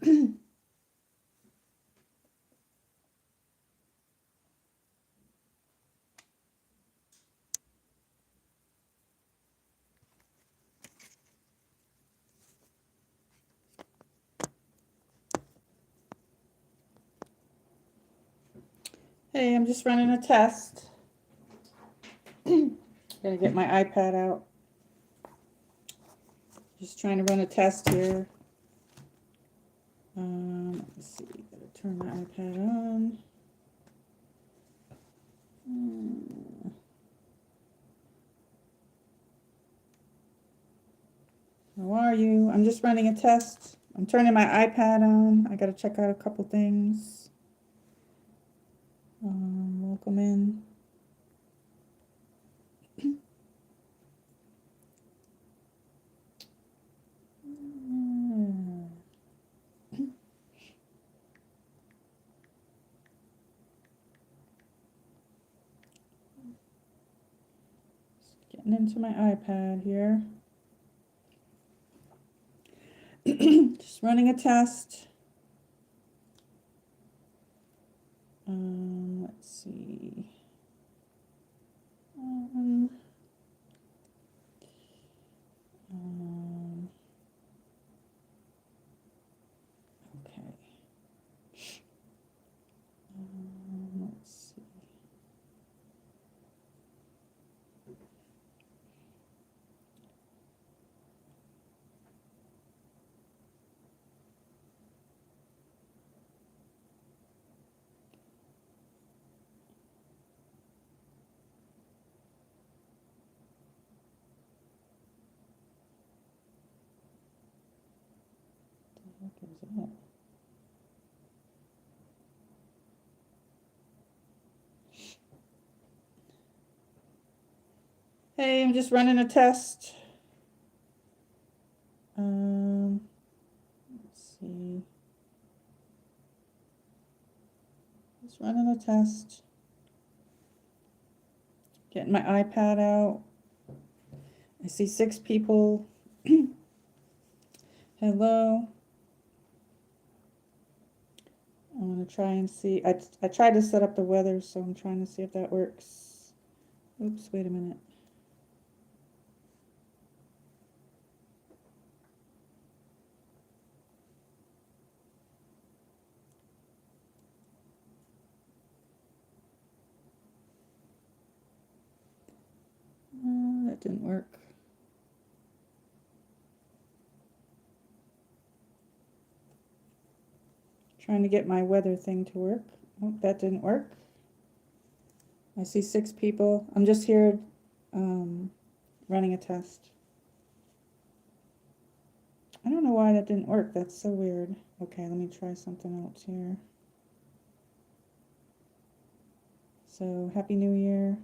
Hey, I'm just running a test. Gotta get my iPad out. Just trying to run a test here. Let's see, gotta turn my iPad on. How are you? I'm just running a test. I'm turning my iPad on. I gotta check out a couple things. Welcome in. Getting into my iPad here. Just running a test. Let's see. Okay. Let's see. What the heck is that? Hey, I'm just running a test. Let's see. Just running a test. Getting my iPad out. I see 6 people. Hello. I'm gonna try and see. I tried to set up the weather, so I'm trying to see if that works. Oops, wait a minute. That didn't work. Trying to get my weather thing to work. Oh, that didn't work. I see 6 people. I'm just here running a test. I don't know why that didn't work. That's so weird. Okay, let me try something else here. So, Happy New Year.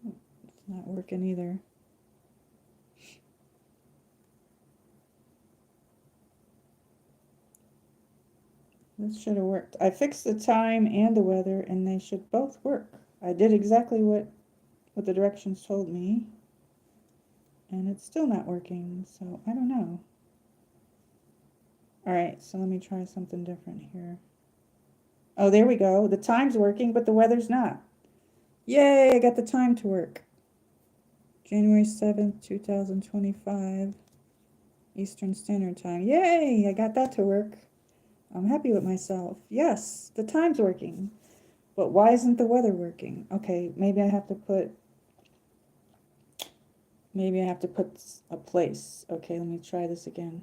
It's not working either. This should have worked. I fixed the time and the weather, and they should both work. I did exactly what the directions told me, and it's still not working, so I don't know. All right, so let me try something different here. Oh, there we go. The time's working, but the weather's not. Yay, I got the time to work. January 7th, 2025, Eastern Standard Time. Yay, I got that to work. I'm happy with myself. Yes, the time's working. But why isn't the weather working? Okay, maybe I have to put a place. Okay, let me try this again.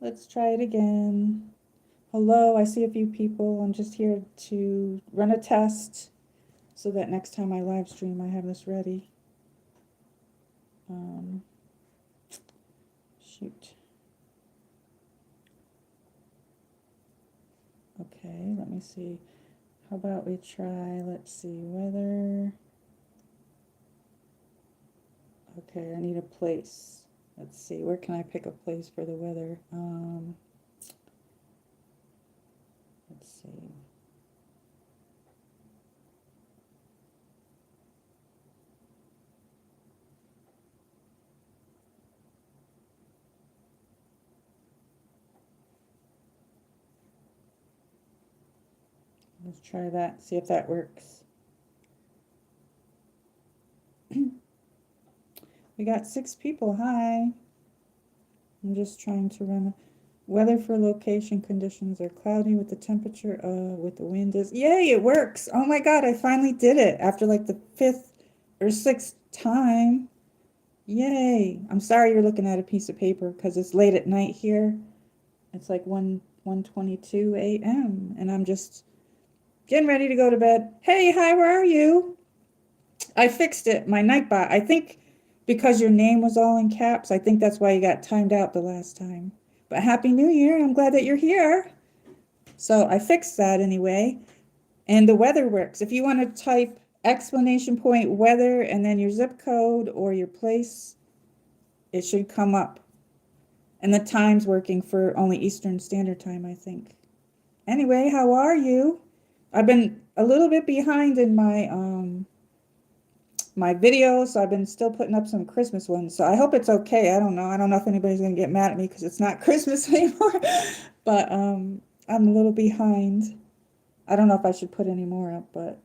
Let's try it again. Hello, I see a few people. I'm just here to run a test so that next time I live stream I have this ready. Shoot. Okay, let me see. How about we try, let's see, weather. Okay, I need a place. Let's see, where can I pick a place for the weather? Let's see. Let's try that, see if that works. We got 6 people. Hi. I'm just trying to run. Weather for location conditions are cloudy with the temperature with the wind is. Yay, it works. Oh my God, I finally did it after like the 5th or 6th time. Yay. I'm sorry you're looking at a piece of paper because it's late at night here. It's like 1:22 a.m. and I'm just getting ready to go to bed. Hey, hi, where are you? I fixed it, my Nightbot. I think because your name was all in caps, I think that's why you got timed out the last time. But Happy New Year, I'm glad that you're here. So I fixed that anyway. And the weather works. If you want to type exclamation point weather and then your zip code or your place, it should come up. And the time's working for only Eastern Standard Time, I think. Anyway, how are you? I've been a little bit behind in my videos, so I've been still putting up some Christmas ones. So I hope it's okay. I don't know. I don't know if anybody's gonna get mad at me because it's not Christmas anymore. But I'm a little behind. I don't know if I should put any more up, but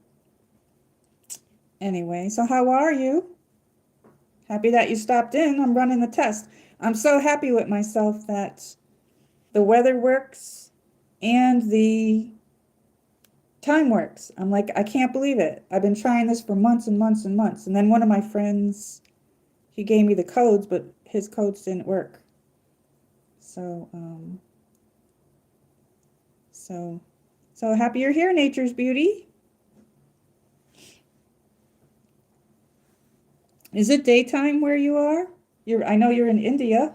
anyway, so how are you? Happy that you stopped in. I'm running the test. I'm so happy with myself that the weather works and the time works. I'm like, I can't believe it. I've been trying this for months and months and months. And then one of my friends, he gave me the codes, but his codes didn't work. So, so happy you're here, Nature's Beauty. Is it daytime where you are? I know you're in India.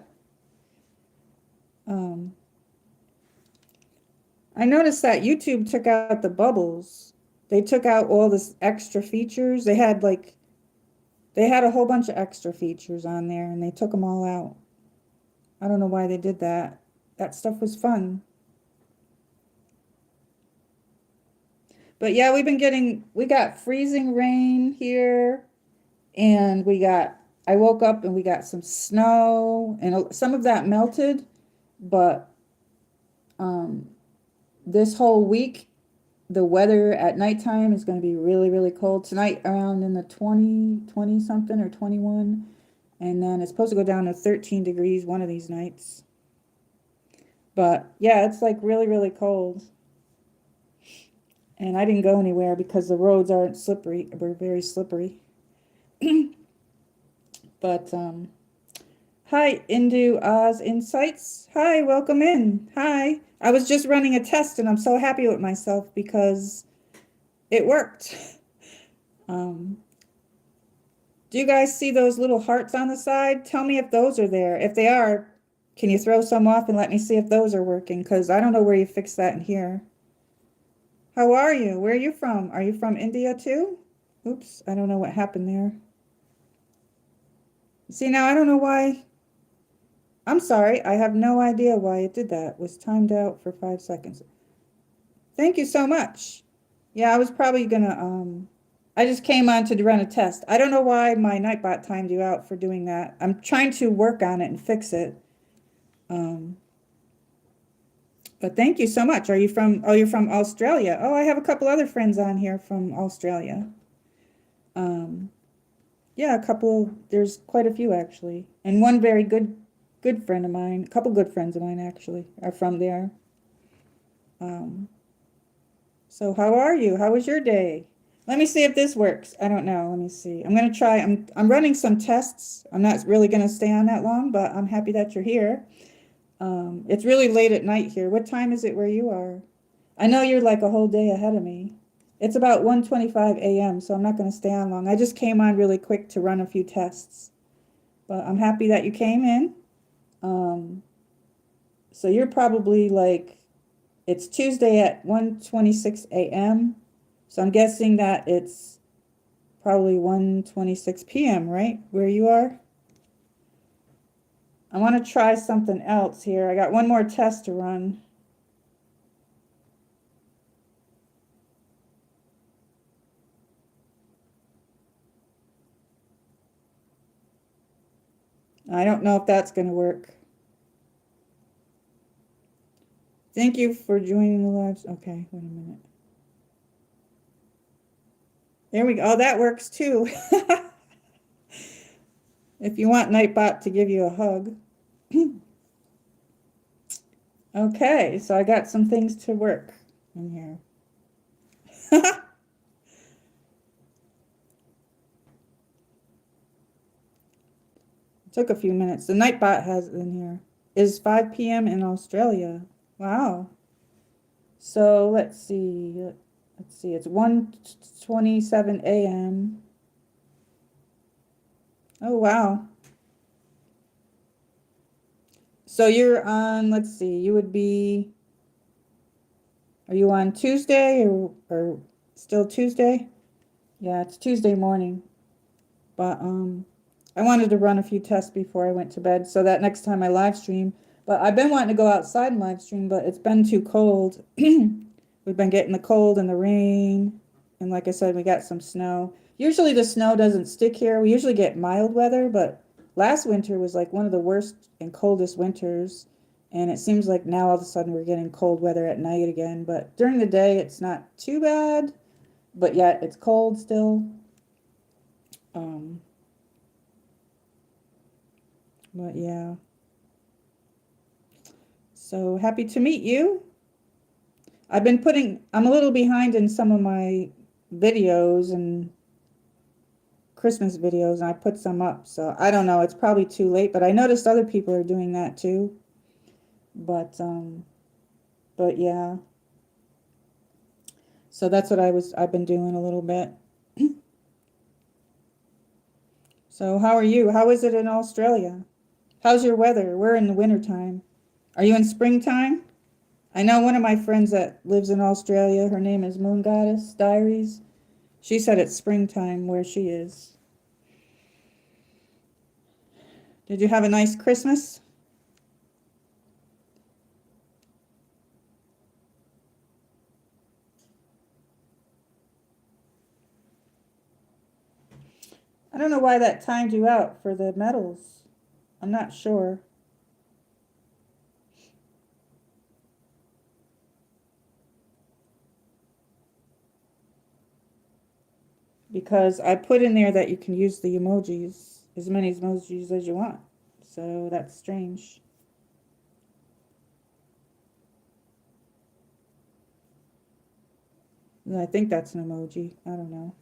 I noticed that YouTube took out the bubbles. They took out all this extra features. They had a whole bunch of extra features on there and they took them all out. I don't know why they did that. That stuff was fun. But yeah, we got freezing rain here and I woke up and we got some snow and some of that melted, but this whole week, the weather at nighttime is going to be really, really cold. Tonight around in the 20 something or 21. And then it's supposed to go down to 13 degrees one of these nights. But yeah, it's like really, really cold. And I didn't go anywhere because the roads aren't slippery. We're very slippery. But hi, Indu Oz Insights. Hi, welcome in. Hi. I was just running a test and I'm so happy with myself because it worked. Do you guys see those little hearts on the side? Tell me if those are there. If they are, can you throw some off and let me see if those are working? Because I don't know where you fixed that in here. How are you? Where are you from? Are you from India too? Oops, I don't know what happened there. See, now I don't know why. I'm sorry, I have no idea why it did that. It was timed out for 5 seconds. Thank you so much. Yeah, I was probably gonna, I just came on to run a test. I don't know why my Nightbot timed you out for doing that. I'm trying to work on it and fix it. But thank you so much. You're from Australia. Oh, I have a couple other friends on here from Australia. Yeah, there's quite a few actually. And one very good friend of mine, a couple good friends of mine actually are from there. So how are you? How was your day? Let me see if this works. I don't know. Let me see. I'm gonna try. I'm running some tests. I'm not really gonna stay on that long, but I'm happy that you're here. It's really late at night here. What time is it where you are? I know you're like a whole day ahead of me. It's about 1:25 a.m., so I'm not going to stay on long. I just came on really quick to run a few tests. But I'm happy that you came in. So you're probably it's Tuesday at 1:26 a.m. So I'm guessing that it's probably 1:26 p.m., right? Where you are? I want to try something else here. I got one more test to run. I don't know if that's going to work. Thank you for joining the lives. Okay, wait a minute. There we go. Oh, that works too. If you want Nightbot to give you a hug. Okay, so I got some things to work in here. Took a few minutes. The Nightbot has it in here. Is 5 p.m. in Australia. Wow. So let's see. Let's see. It's 1:27 a.m. Oh, wow. So you're on, let's see, you would be, are you on Tuesday or still Tuesday? Yeah, it's Tuesday morning. But I wanted to run a few tests before I went to bed so that next time I live stream. But I've been wanting to go outside and live stream, but it's been too cold. We've been getting the cold and the rain. And like I said, we got some snow. Usually the snow doesn't stick here. We usually get mild weather, but last winter was like one of the worst and coldest winters. And it seems like now all of a sudden we're getting cold weather at night again. But during the day, it's not too bad, but yet it's cold still. Um, but yeah. So happy to meet you. I'm a little behind in some of my videos and Christmas videos, and I put some up. So I don't know, it's probably too late, but I noticed other people are doing that too. But yeah. So that's what I've been doing a little bit. So how are you? How is it in Australia? How's your weather? We're in the wintertime. Are you in springtime? I know one of my friends that lives in Australia, her name is Moon Goddess Diaries. She said it's springtime where she is. Did you have a nice Christmas? I don't know why that timed you out for the medals. I'm not sure. Because I put in there that you can use the emojis, as many emojis as you want. So that's strange. I think that's an emoji. I don't know.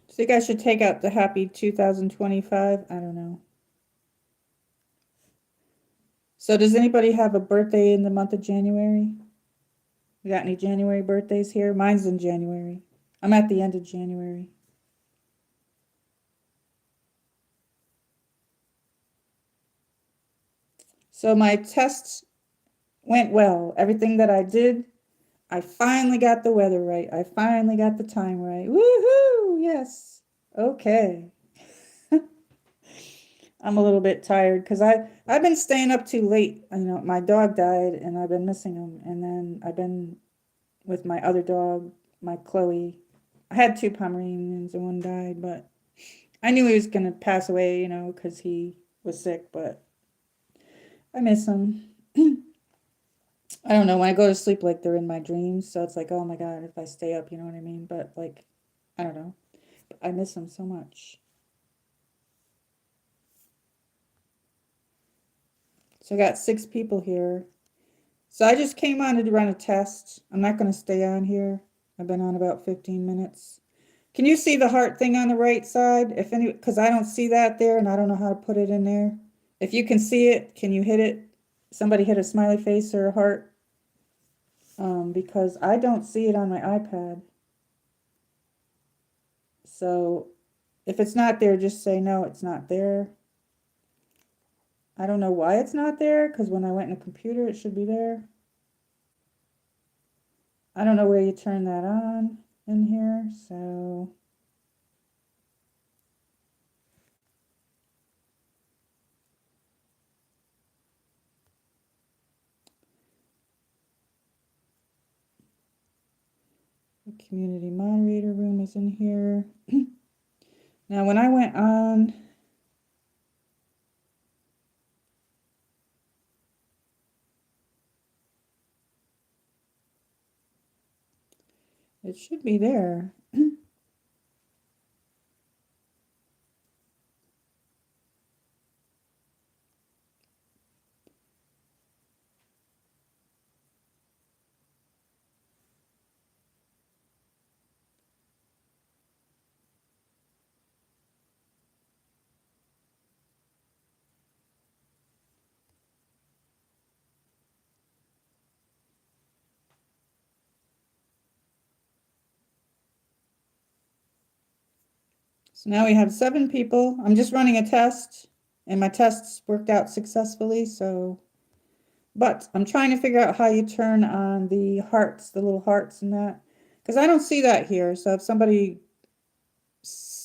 Do you think I should take out the happy 2025? I don't know. So does anybody have a birthday in the month of January? You got any January birthdays here? Mine's in January. I'm at the end of January. So my tests went well. Everything that I did, I finally got the weather right. I finally got the time right. Woohoo! Yes. Okay. I'm a little bit tired because I've been staying up too late. You know, my dog died and I've been missing him. And then I've been with my other dog, my Chloe. I had two Pomeranians and one died, but I knew he was gonna pass away, you know, because he was sick, but I miss him. I don't know, when I go to sleep, like they're in my dreams, so it's like, oh my God, if I stay up, you know what I mean? But like, I don't know. I miss him so much. So I got 6 people here. So I just came on to run a test. I'm not gonna stay on here. I've been on about 15 minutes. Can you see the heart thing on the right side? If any, because I don't see that there and I don't know how to put it in there. If you can see it, can you hit it? Somebody hit a smiley face or a heart? Because I don't see it on my iPad. So if it's not there, just say no, it's not there. I don't know why it's not there, because when I went in the computer, it should be there. I don't know where you turn that on in here, so The community moderator room is in here. Now, when I went on, it should be there. So now we have 7 people. I'm just running a test, and my tests worked out successfully, so, but I'm trying to figure out how you turn on the hearts, the little hearts and that, because I don't see that here. So if somebody,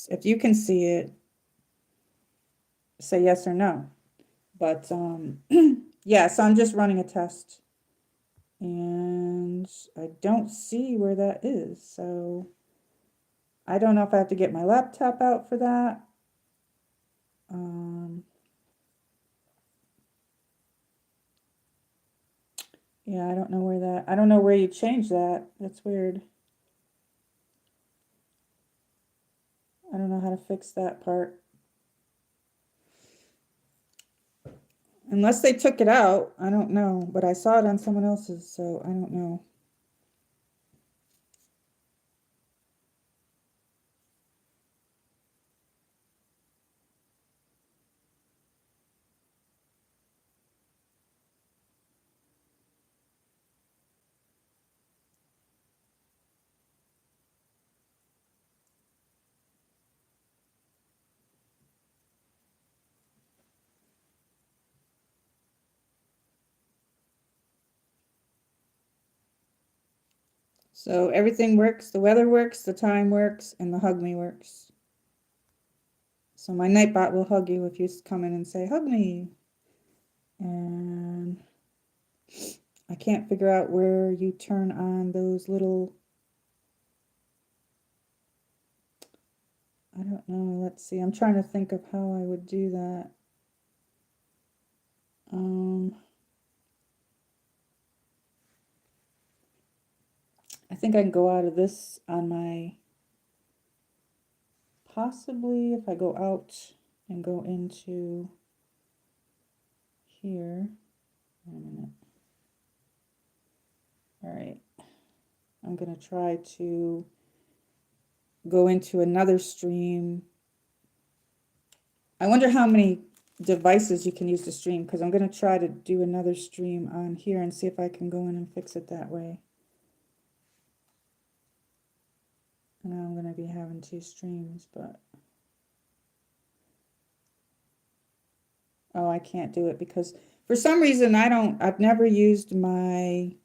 if you can see it, say yes or no. But yeah, so I'm just running a test, and I don't see where that is. So I don't know if I have to get my laptop out for that. Yeah, I don't know where that, I don't know where you change that. That's weird. I don't know how to fix that part. Unless they took it out, I don't know, but I saw it on someone else's, so I don't know. So everything works, the weather works, the time works, and the hug me works. So my Nightbot will hug you if you come in and say, hug me. And I can't figure out where you turn on those little, I don't know, let's see, I'm trying to think of how I would do that. I think I can go out of this on my, possibly if I go out and go into here. Wait a minute. All right. I'm going to try to go into another stream. I wonder how many devices you can use to stream, because I'm going to try to do another stream on here and see if I can go in and fix it that way. And I'm going to be having 2 streams, but oh, I can't do it because for some reason I've never used my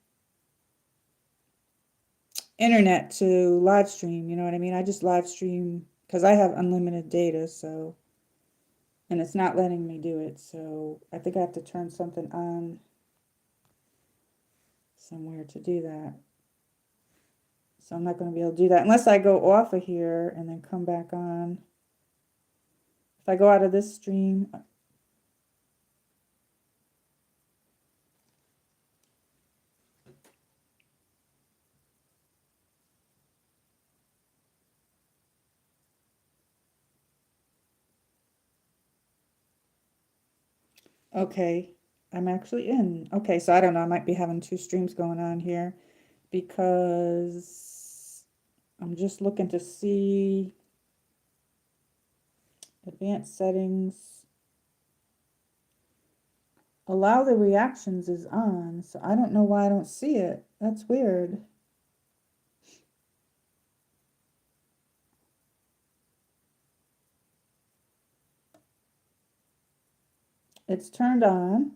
internet to live stream, you know what I mean? I just live stream because I have unlimited data, so, and it's not letting me do it, so I think I have to turn something on somewhere to do that. So I'm not going to be able to do that unless I go off of here and then come back on. If I go out of this stream, okay, I'm actually in. Okay, so I don't know, I might be having 2 streams going on here because I'm just looking to see advanced settings. Allow the reactions is on, so I don't know why I don't see it. That's weird. It's turned on.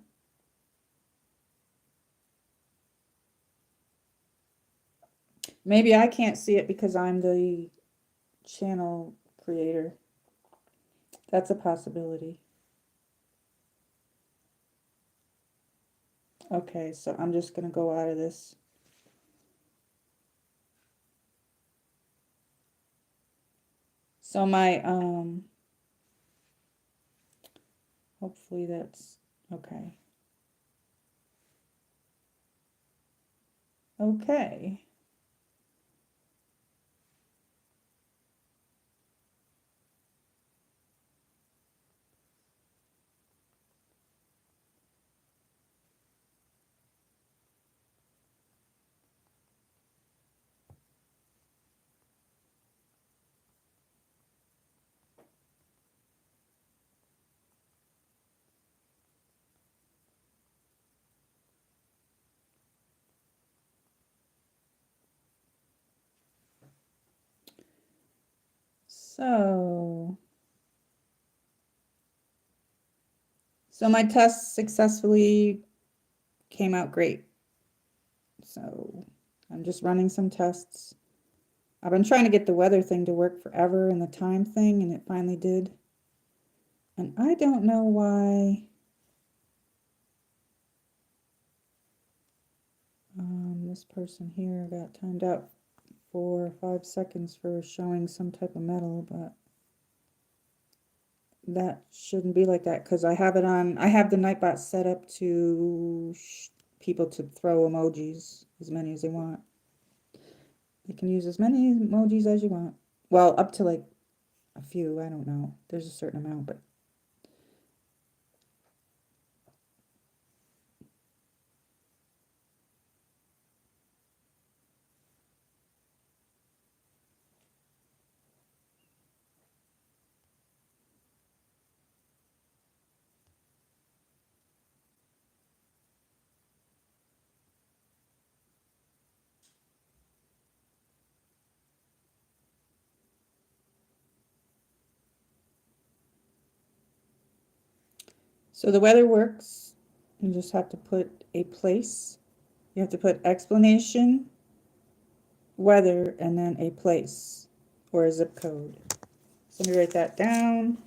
Maybe I can't see it because I'm the channel creator. That's a possibility. Okay, so I'm just going to go out of this. So my, hopefully that's okay. Okay. So my test successfully came out great. So I'm just running some tests. I've been trying to get the weather thing to work forever and the time thing, and it finally did. And I don't know why this person here got timed out for 5 seconds for showing some type of metal, but that shouldn't be like that because I have it on, I have the Nightbot set up to people to throw emojis, as many as they want. You can use as many emojis as you want. Well, up to like a few, I don't know. There's a certain amount, but so the weather works. You just have to put a place. You have to put explanation, weather, and then a place or a zip code. So let me write that down.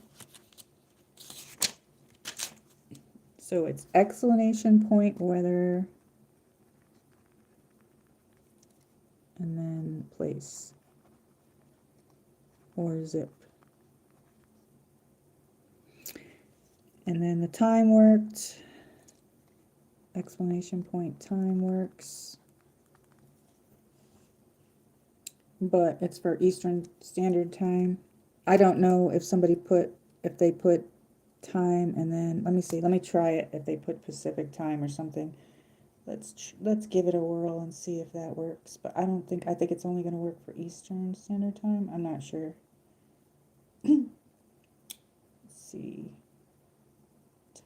So it's exclamation point, weather, and then place or zip. And then the time worked. Exclamation point, time works. But it's for Eastern Standard Time. I don't know if somebody put, if they put time and then, let me see, let me try it if they put Pacific Time or something. Let's give it a whirl and see if that works. But I don't think, I think it's only going to work for Eastern Standard Time. I'm not sure. Let's see.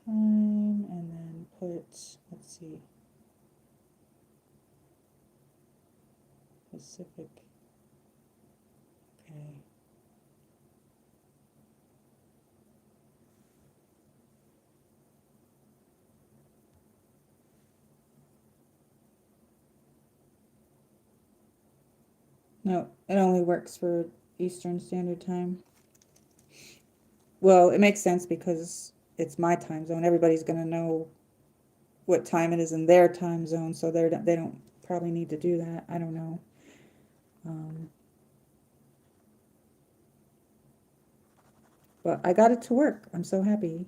Time and then put, let's see, Pacific. Okay. No, it only works for Eastern Standard Time. Well, it makes sense because it's my time zone. Everybody's going to know what time it is in their time zone, so they don't probably need to do that. I don't know. But I got it to work. I'm so happy.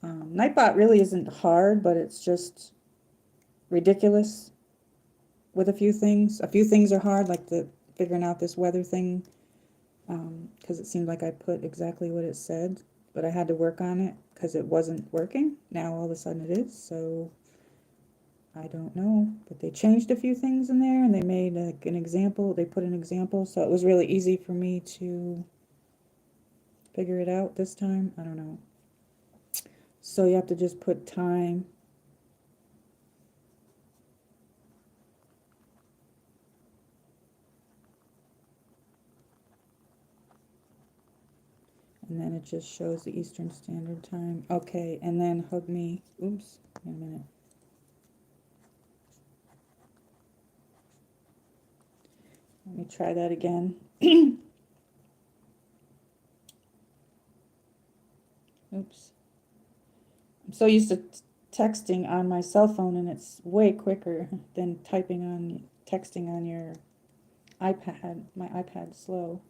Nightbot really isn't hard, but it's just ridiculous with a few things. A few things are hard, like the figuring out this weather thing, because it seemed like I put exactly what it said, but I had to work on it because it wasn't working. Now all of a sudden it is, so I don't know. But they changed a few things in there and they made like an example. They put an example, so it was really easy for me to figure it out this time. I don't know. So you have to just put time. And then it just shows the Eastern Standard Time. Okay, and then hug me. Oops, wait a minute. Let me try that again. Oops. I'm so used to texting on my cell phone and it's way quicker than typing on texting on your iPad. My iPad's slow.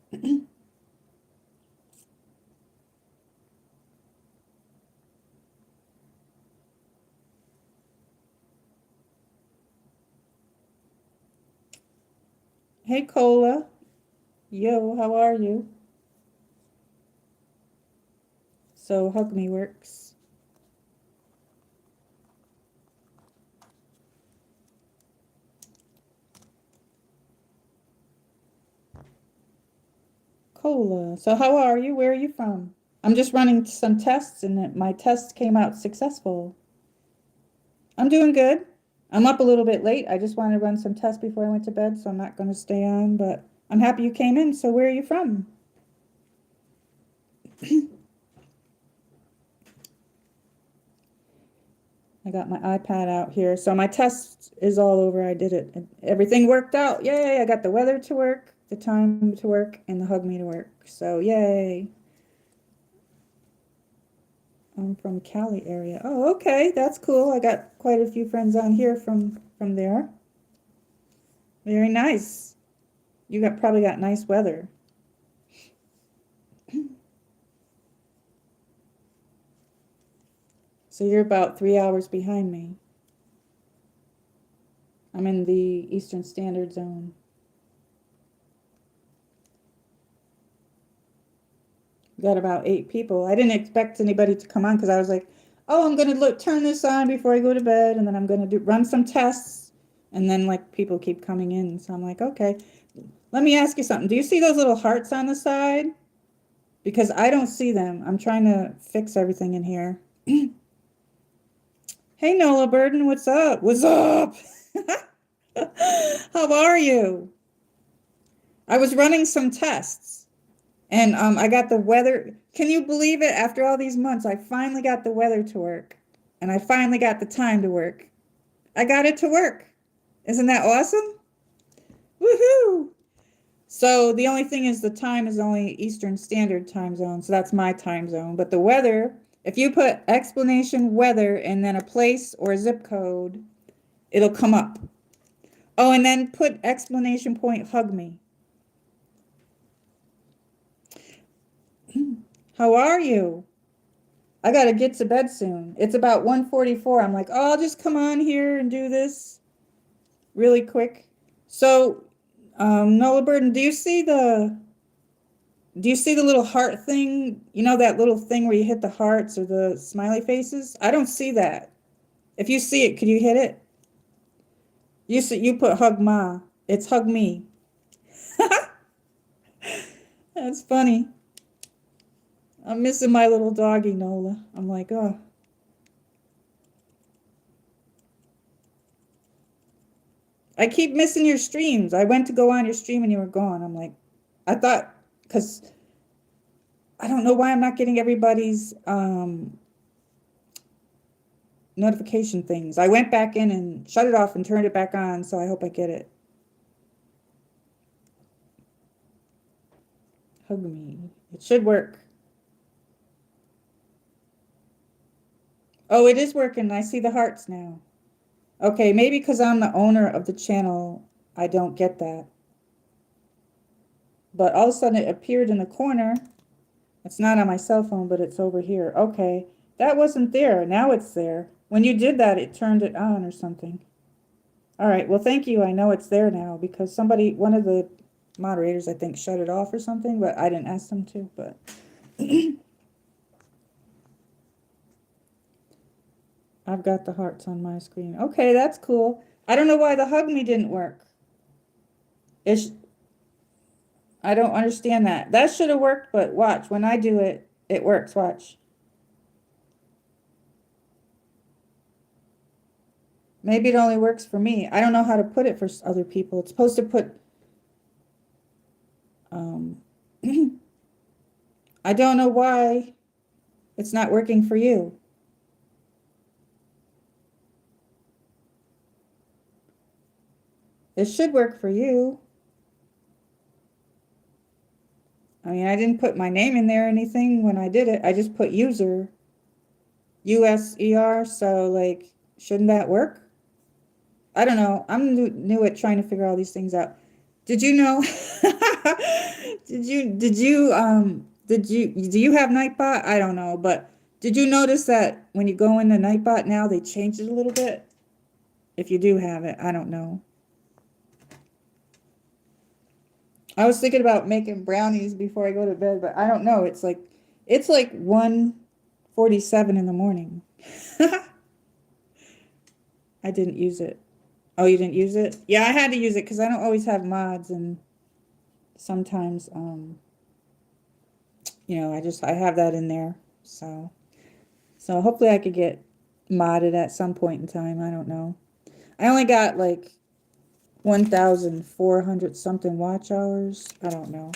Hey, Cola. Yo, how are you? So Hug Me works. Cola. So how are you? Where are you from? I'm just running some tests and my tests came out successful. I'm doing good. I'm up a little bit late. I just wanted to run some tests before I went to bed, so I'm not going to stay on, but I'm happy you came in. So where are you from? I got my iPad out here. So my test is all over. I did it. Everything worked out. Yay. I got the weather to work, the time to work, and the Hug Me to work. So yay. I'm from Cali area. Oh, okay. That's cool. I got quite a few friends on here from there. Very nice. You probably got nice weather. So you're about 3 hours behind me. I'm in the Eastern Standard Zone. We got about 8 people. I didn't expect anybody to come on because I was like, oh, I'm going to turn this on before I go to bed, and then I'm going to run some tests, and then like people keep coming in. So I'm like, okay, let me ask you something. Do you see those little hearts on the side? Because I don't see them. I'm trying to fix everything in here. Hey, Nola Burden, what's up? What's up? How are you? I was running some tests and I got the weather. Can you believe it? After all these months, I finally got the weather to work and I finally got the time to work. I got it to work. Isn't that awesome? Woohoo! So the only thing is the time is only Eastern Standard Time Zone. So that's my time zone. But the weather, if you put explanation weather and then a place or a zip code, it'll come up. Oh, and then put exclamation point Hug Me. How are you? I gotta get to bed soon. It's about 1:44. I'm like, oh, I'll just come on here and do this really quick. So, Nola Burden, do you see the little heart thing? You know that little thing where you hit the hearts or the smiley faces? I don't see that. If you see it, could you hit it? You put Hug Ma. It's Hug Me. That's funny. I'm missing my little doggy, Nola. I'm like, oh. I keep missing your streams. I went to go on your stream and you were gone. I'm like, I thought, because I don't know why I'm not getting everybody's notification things. I went back in and shut it off and turned it back on, so I hope I get it. Hug Me. It should work. Oh, it is working. I see the hearts now. Okay, maybe because I'm the owner of the channel, I don't get that. But all of a sudden it appeared in the corner. It's not on my cell phone, but it's over here. Okay, that wasn't there. Now it's there. When you did that, it turned it on or something. All right, well, thank you. I know it's there now because one of the moderators, I think, shut it off or something, but I didn't ask them to, but. I've got the hearts on my screen. Okay, that's cool. I don't know why the Hug Me didn't work. I don't understand that. That should have worked, but watch. When I do it, it works. Watch. Maybe it only works for me. I don't know how to put it for other people. It's supposed to put... I don't know why it's not working for you. It should work for you. I mean, I didn't put my name in there or anything when I did it. I just put user, USER, so like, shouldn't that work? I don't know. I'm new at trying to figure all these things out. Did you know? Do you have Nightbot? I don't know, but did you notice that when you go into Nightbot now, they changed it a little bit? If you do have it, I don't know. I was thinking about making brownies before I go to bed, but I don't know. It's like 1:47 in the morning. I didn't use it. Oh, you didn't use it? Yeah, I had to use it because I don't always have mods, and sometimes I have that in there. So hopefully I could get modded at some point in time. I don't know. I only got like 1,400 something watch hours. I don't know.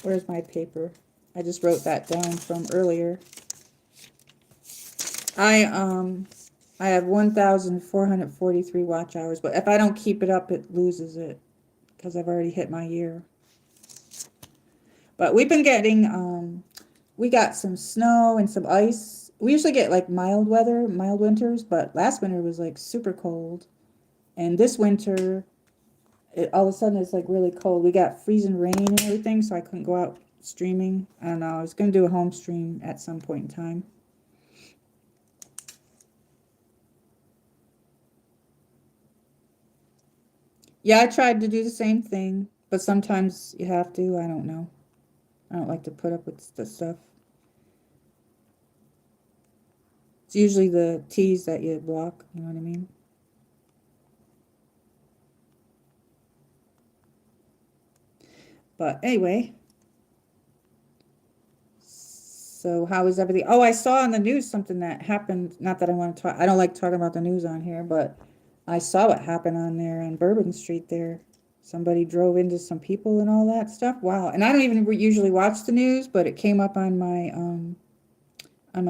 Where's my paper? I just wrote that down from earlier. I have 1,443 watch hours, but if I don't keep it up, it loses it because I've already hit my year. But we've been getting we got some snow and some ice. We usually get like mild weather, mild winters, but last winter was like super cold. And this winter, all of a sudden it's like really cold. We got freezing rain and everything, so I couldn't go out streaming. I don't know. I was going to do a home stream at some point in time. Yeah, I tried to do the same thing, but sometimes you have to. I don't know. I don't like to put up with the stuff. It's usually the T's that you block, you know what I mean? But anyway, so how is everything? Oh, I saw on the news something that happened. Not that I want to talk, I don't like talking about the news on here, but I saw what happened on there on Bourbon Street there. Somebody drove into some people and all that stuff. Wow. And I don't even usually watch the news, but it came up on my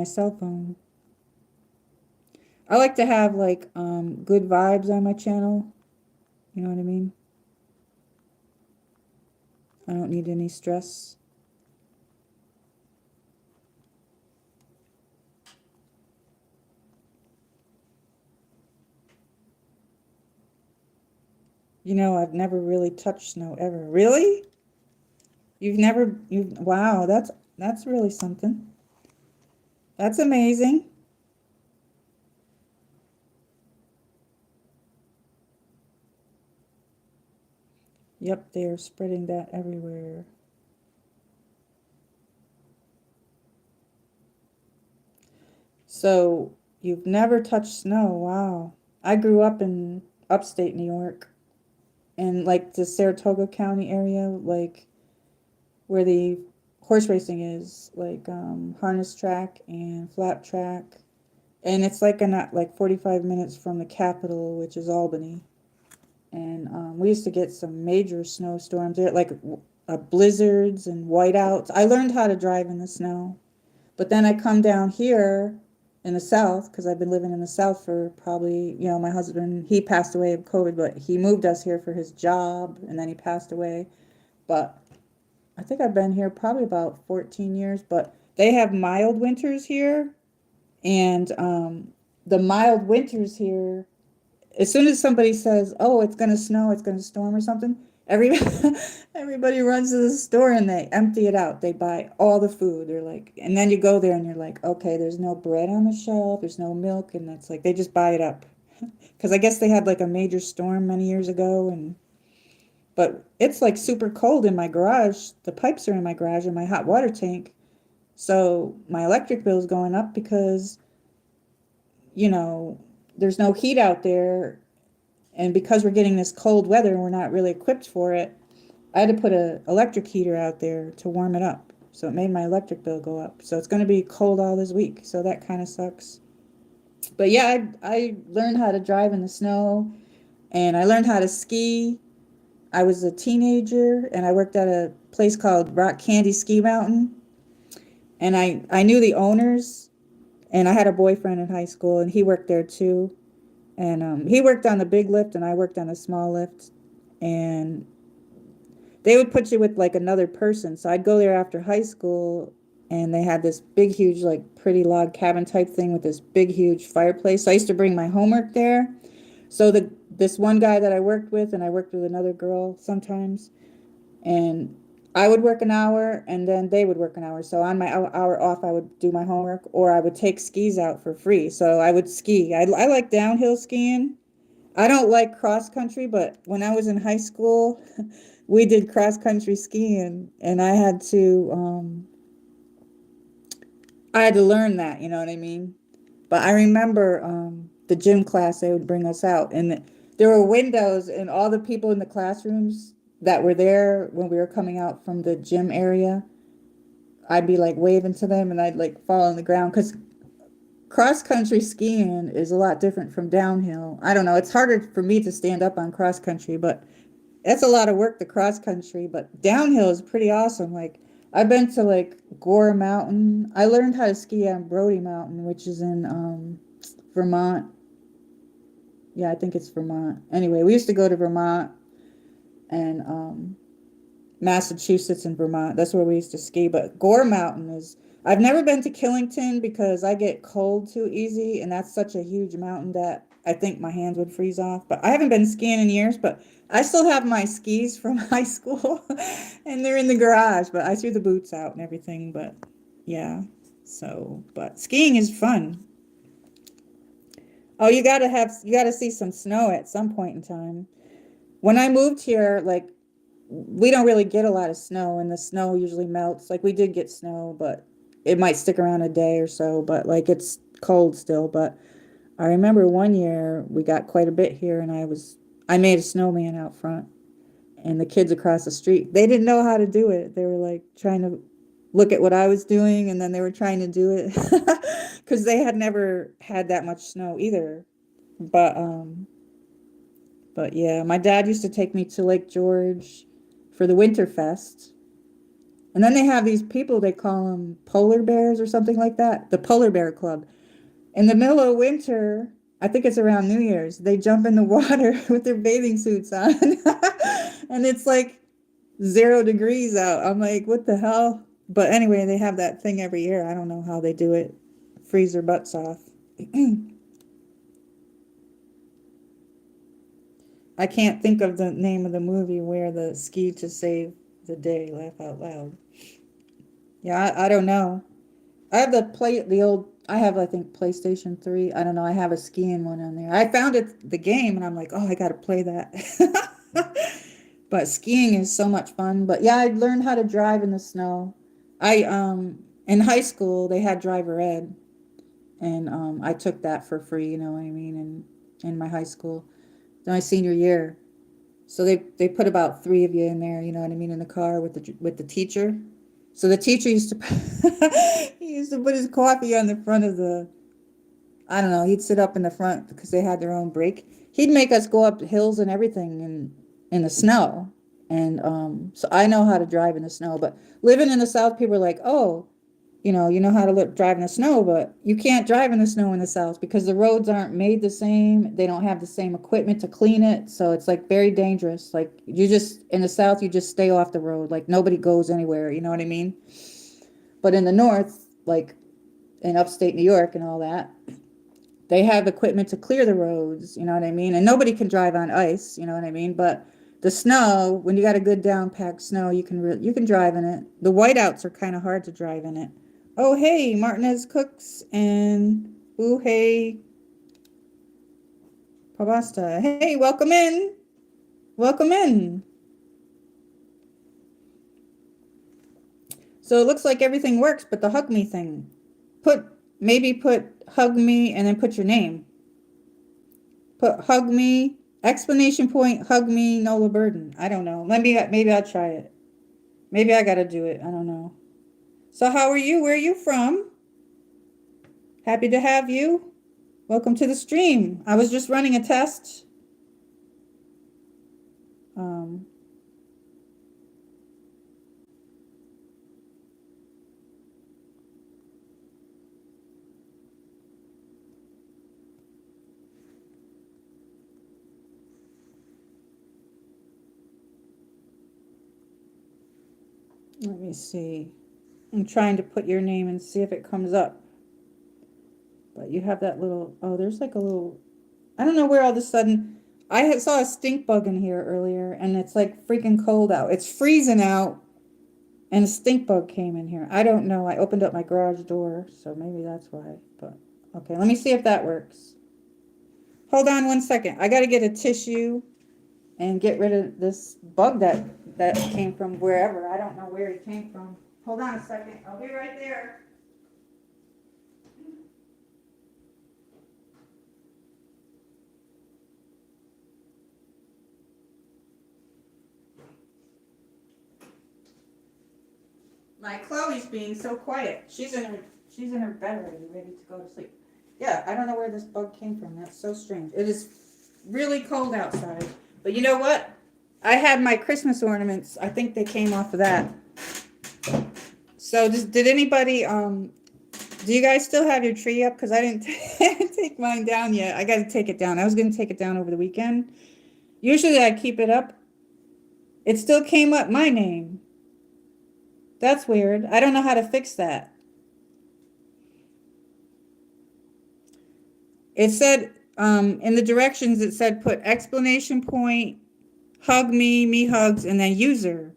cell phone. I like to have like good vibes on my channel. You know what I mean? I don't need any stress. You know, I've never really touched snow ever. Really? Wow, that's really something. That's amazing. Yep, they are spreading that everywhere. So, you've never touched snow. Wow. I grew up in upstate New York, in like the Saratoga County area, like where the horse racing is, like harness track and flat track. And it's like like 45 minutes from the capital, which is Albany. And we used to get some major snowstorms there, like blizzards and whiteouts. I learned how to drive in the snow, but then I come down here in the South because I've been living in the South for probably, my husband, he passed away of COVID, but he moved us here for his job and then he passed away. But I think I've been here probably about 14 years, but they have mild winters here. And the mild winters here, as soon as somebody says, "Oh, it's gonna snow, it's gonna storm or something," everybody runs to the store and they empty it out. They buy all the food. They're like, and then you go there and you're like, okay, there's no bread on the shelf, there's no milk, and that's like they just buy it up because I guess they had like a major storm many years ago, but it's like super cold in my garage. The pipes are in my garage and my hot water tank, so my electric bill is going up because you know there's no heat out there. And because we're getting this cold weather and we're not really equipped for it, I had to put an electric heater out there to warm it up. So it made my electric bill go up. So it's going to be cold all this week. So that kind of sucks. But yeah, I learned how to drive in the snow and I learned how to ski. I was a teenager and I worked at a place called Rock Candy Ski Mountain. And I knew the owners and I had a boyfriend in high school and he worked there too. And he worked on the big lift and I worked on the small lift. And they would put you with like another person. So I'd go there after high school and they had this big, huge, like pretty log cabin type thing with this big, huge fireplace. So I used to bring my homework there. So this one guy that I worked with, and I worked with another girl sometimes, and I would work an hour and then they would work an hour. So on my hour off, I would do my homework or I would take skis out for free. So I would ski. I like downhill skiing. I don't like cross country, but when I was in high school, we did cross country skiing and I had to learn that, you know what I mean? But I remember the gym class, they would bring us out, and there were windows, and all the people in the classrooms that were there when we were coming out from the gym area, I'd be like waving to them, and I'd like fall on the ground because cross country skiing is a lot different from downhill. I don't know, it's harder for me to stand up on cross country, but that's a lot of work, the cross country, but downhill is pretty awesome. Like I've been to like Gore Mountain. I learned how to ski on Brody Mountain, which is in Vermont. Yeah, I think it's Vermont. Anyway, we used to go to Vermont and Massachusetts and Vermont. That's where we used to ski. But Gore Mountain is, I've never been to Killington because I get cold too easy, and that's such a huge mountain that I think my hands would freeze off. But I haven't been skiing in years, but I still have my skis from high school and they're in the garage, but I threw the boots out and everything. But yeah, so, but skiing is fun. Oh, you gotta see some snow at some point in time. When I moved here, like we don't really get a lot of snow and the snow usually melts. Like we did get snow, but it might stick around a day or so, but like it's cold still. But I remember one year we got quite a bit here and I made a snowman out front and the kids across the street, they didn't know how to do it. They were like trying to look at what I was doing and then they were trying to do it because they had never had that much snow either. But but yeah, my dad used to take me to Lake George for the Winterfest. And then they have these people, they call them polar bears or something like that, the Polar Bear Club. In the middle of winter, I think it's around New Year's, they jump in the water with their bathing suits on. And it's like 0 degrees out. I'm like, what the hell? But anyway, they have that thing every year. I don't know how they do it. Freeze their butts off. I can't think of the name of the movie where the ski to save the day. Laugh out loud. Yeah, I don't know. I have the old, I have, I think, PlayStation 3. I don't know. I have a skiing one on there. I found the game, and I'm like, oh, I got to play that. But skiing is so much fun. But yeah, I learned how to drive in the snow. In high school, they had driver ed, and I took that for free, you know what I mean, in my high school, my senior year. So they put about three of you in there, you know what I mean, in the car with the teacher. So the teacher used to he used to put his coffee on the front of the, I don't know, he'd sit up in the front because they had their own break. He'd make us go up hills and everything in the snow. And so I know how to drive in the snow, but living in the South, people are like, "Oh, you know how to drive in the snow, but you can't drive in the snow in the South because the roads aren't made the same. They don't have the same equipment to clean it. So it's like very dangerous. Like you just, in the South, you just stay off the road. Like nobody goes anywhere. You know what I mean? But in the North, like in upstate New York and all that, they have equipment to clear the roads. You know what I mean? And nobody can drive on ice. You know what I mean? But the snow, when you got a good down packed snow, you can drive in it. The whiteouts are kind of hard to drive in it. Oh, hey, Martinez Cooks and ooh, hey, Pavasta. Hey, welcome in. Welcome in. So it looks like everything works, but the hug me thing. Maybe put hug me and then put your name. Put hug me, explanation point, hug me, Nola Burden. I don't know. Maybe I'll try it. Maybe I gotta do it. I don't know. So how are you? Where are you from? Happy to have you. Welcome to the stream. I was just running a test. Um, Let me see. I'm trying to put your name and see if it comes up. But you have that little, oh, there's like a little, I don't know where all of a sudden, saw a stink bug in here earlier, and it's like freaking cold out. It's freezing out, and a stink bug came in here. I don't know. I opened up my garage door, so maybe that's why. But okay, let me see if that works. Hold on 1 second. I got to get a tissue and get rid of this bug that came from wherever. I don't know where it came from. Hold on a second. I'll be right there. My Chloe's being so quiet. She's in her bed already, ready to go to sleep. Yeah, I don't know where this bug came from. That's so strange. It is really cold outside. But you know what? I had my Christmas ornaments. I think they came off of that. So did anybody do you guys still have your tree up? Because I didn't take mine down yet. I got to take it down. I was going to take it down over the weekend. Usually I keep it up. It still came up my name. That's weird. I don't know how to fix that. It said, in the directions, it said put exclamation point, hug me hugs, and then user.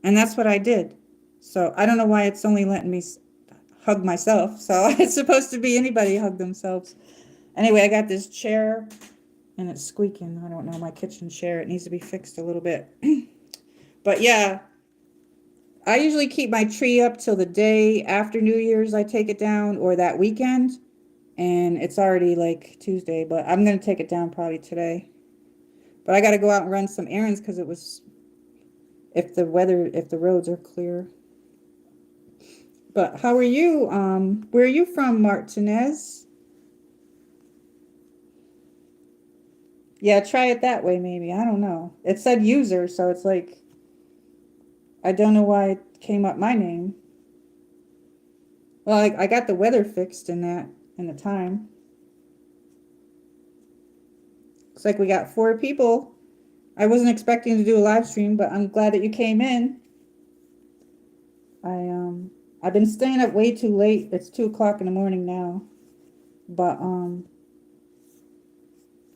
And that's what I did. So I don't know why it's only letting me hug myself. So it's supposed to be anybody hug themselves. Anyway, I got this chair, and it's squeaking. I don't know, my kitchen chair. It needs to be fixed a little bit. But yeah, I usually keep my tree up till the day after New Year's. I take it down, or that weekend. And it's already like Tuesday, but I'm going to take it down probably today. But I got to go out and run some errands because it was, if the roads are clear. But how are you? Where are you from, Martinez? Yeah, try it that way maybe. I don't know. It said user, so it's like, I don't know why it came up my name. Well, I got the weather fixed in the time. Looks like we got 4 people. I wasn't expecting to do a live stream, but I'm glad that you came in. I've been staying up way too late. It's 2 o'clock in the morning now. But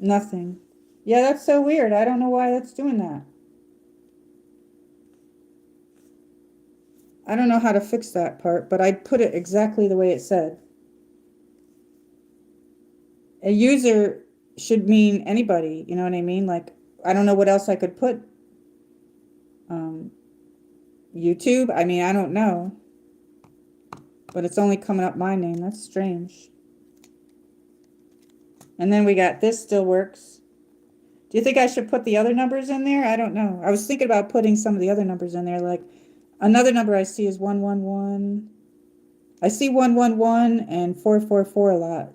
nothing. Yeah, that's so weird. I don't know why that's doing that. I don't know how to fix that part, but I put it exactly the way it said. A user should mean anybody, you know what I mean? Like, I don't know what else I could put. YouTube, I mean, I don't know. But it's only coming up my name. That's strange. And then we got this still works. Do you think I should put the other numbers in there? I don't know. I was thinking about putting some of the other numbers in there. Like, another number I see is 111. I see 111 and 444 a lot.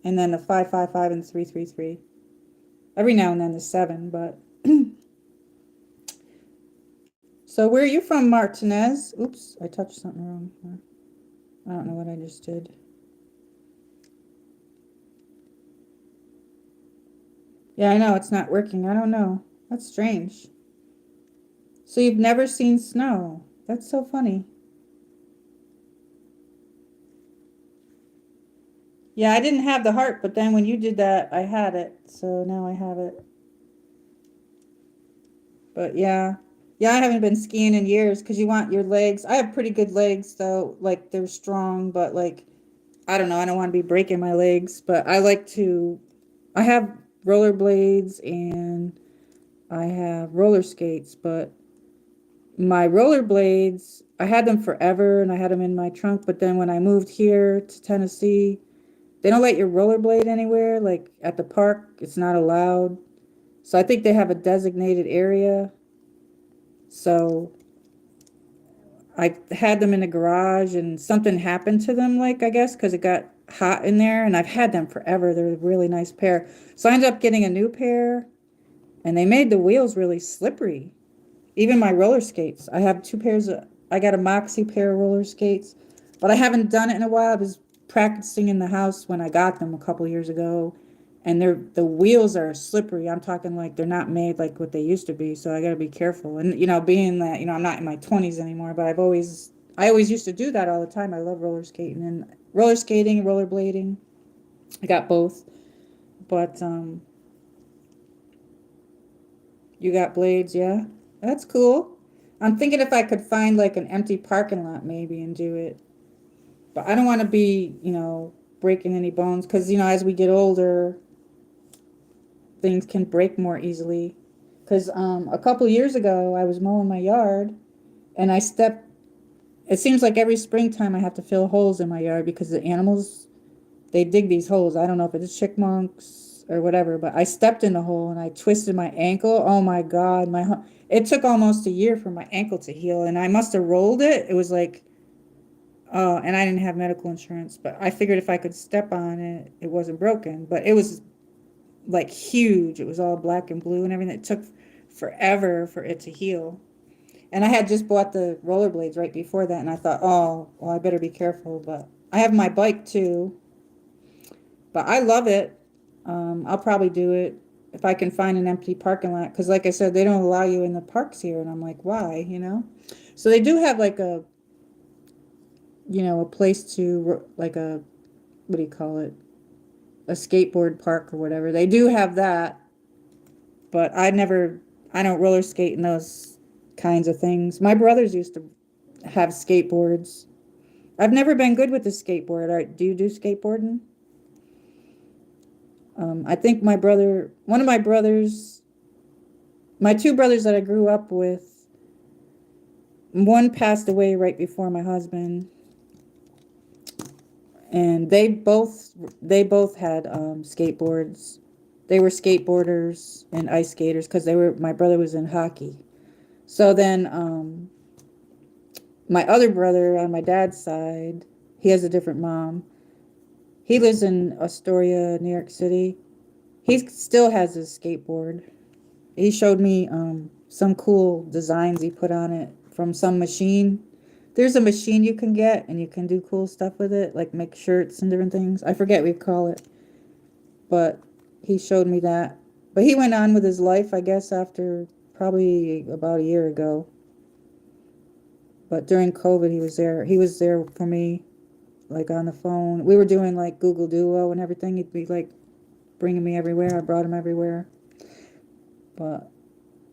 And then the 555 and 333. Every now and then the 7, but. So where are you from, Martinez? Oops, I touched something wrong. I don't know what I just did. Yeah, I know, it's not working. I don't know. That's strange. So you've never seen snow. That's so funny. Yeah, I didn't have the heart, but then when you did that, I had it. So now I have it. But yeah. Yeah, I haven't been skiing in years because you want your legs. I have pretty good legs, though. Like, they're strong, but like, I don't know. I don't want to be breaking my legs, but I have rollerblades and I have roller skates, but my rollerblades, I had them forever and I had them in my trunk. But then when I moved here to Tennessee, they don't let you rollerblade anywhere. Like at the park, it's not allowed. So I think they have a designated area. So I had them in the garage and something happened to them, like, I guess, because it got hot in there. And I've had them forever. They're a really nice pair. So I ended up getting a new pair and they made the wheels really slippery. Even my roller skates. I have 2 pairs I got a Moxie pair of roller skates, but I haven't done it in a while. I was practicing in the house when I got them a couple years ago, and the wheels are slippery. I'm talking like they're not made like what they used to be, so I got to be careful. And being that I'm not in my 20s anymore, but I've always I always used to do that all the time. I love roller skating and roller skating, rollerblading. I got both. But you got blades, yeah? That's cool. I'm thinking if I could find like an empty parking lot maybe and do it. But I don't want to be, breaking any bones because, as we get older, things can break more easily. Because a couple years ago, I was mowing my yard and I stepped. It seems like every springtime I have to fill holes in my yard because the animals, they dig these holes. I don't know if it's chipmunks or whatever, but I stepped in the hole and I twisted my ankle. Oh my God, it took almost a year for my ankle to heal, and I must have rolled it. It was like, oh, and I didn't have medical insurance, but I figured if I could step on it, it wasn't broken. But it was like huge. It was all black and blue and everything. It took forever for it to heal. And I had just bought the rollerblades right before that, and I thought, oh, well, I better be careful. But I have my bike too, but I love it. I'll probably do it if I can find an empty parking lot, because like I said, they don't allow you in the parks here, and I'm like, why? So they do have like a place to like what do you call it? A skateboard park or whatever. They do have that, but I don't roller skate in those kinds of things. My brothers used to have skateboards. I've never been good with the skateboard. Do you do skateboarding? I think one of my brothers, my two brothers that I grew up with, one passed away right before my husband, and they both had skateboards. They were skateboarders and ice skaters because my brother was in hockey. So then my other brother on my dad's side, he has a different mom. He lives in Astoria, New York City. He still has his skateboard. He showed me some cool designs he put on it from some machine. There's a machine you can get and you can do cool stuff with it, like make shirts and different things. I forget what we call it, but he showed me that. But he went on with his life, I guess, after probably about a year ago. But during COVID, he was there. He was there for me, like on the phone. We were doing like Google Duo and everything. He'd be like bringing me everywhere. I brought him everywhere. But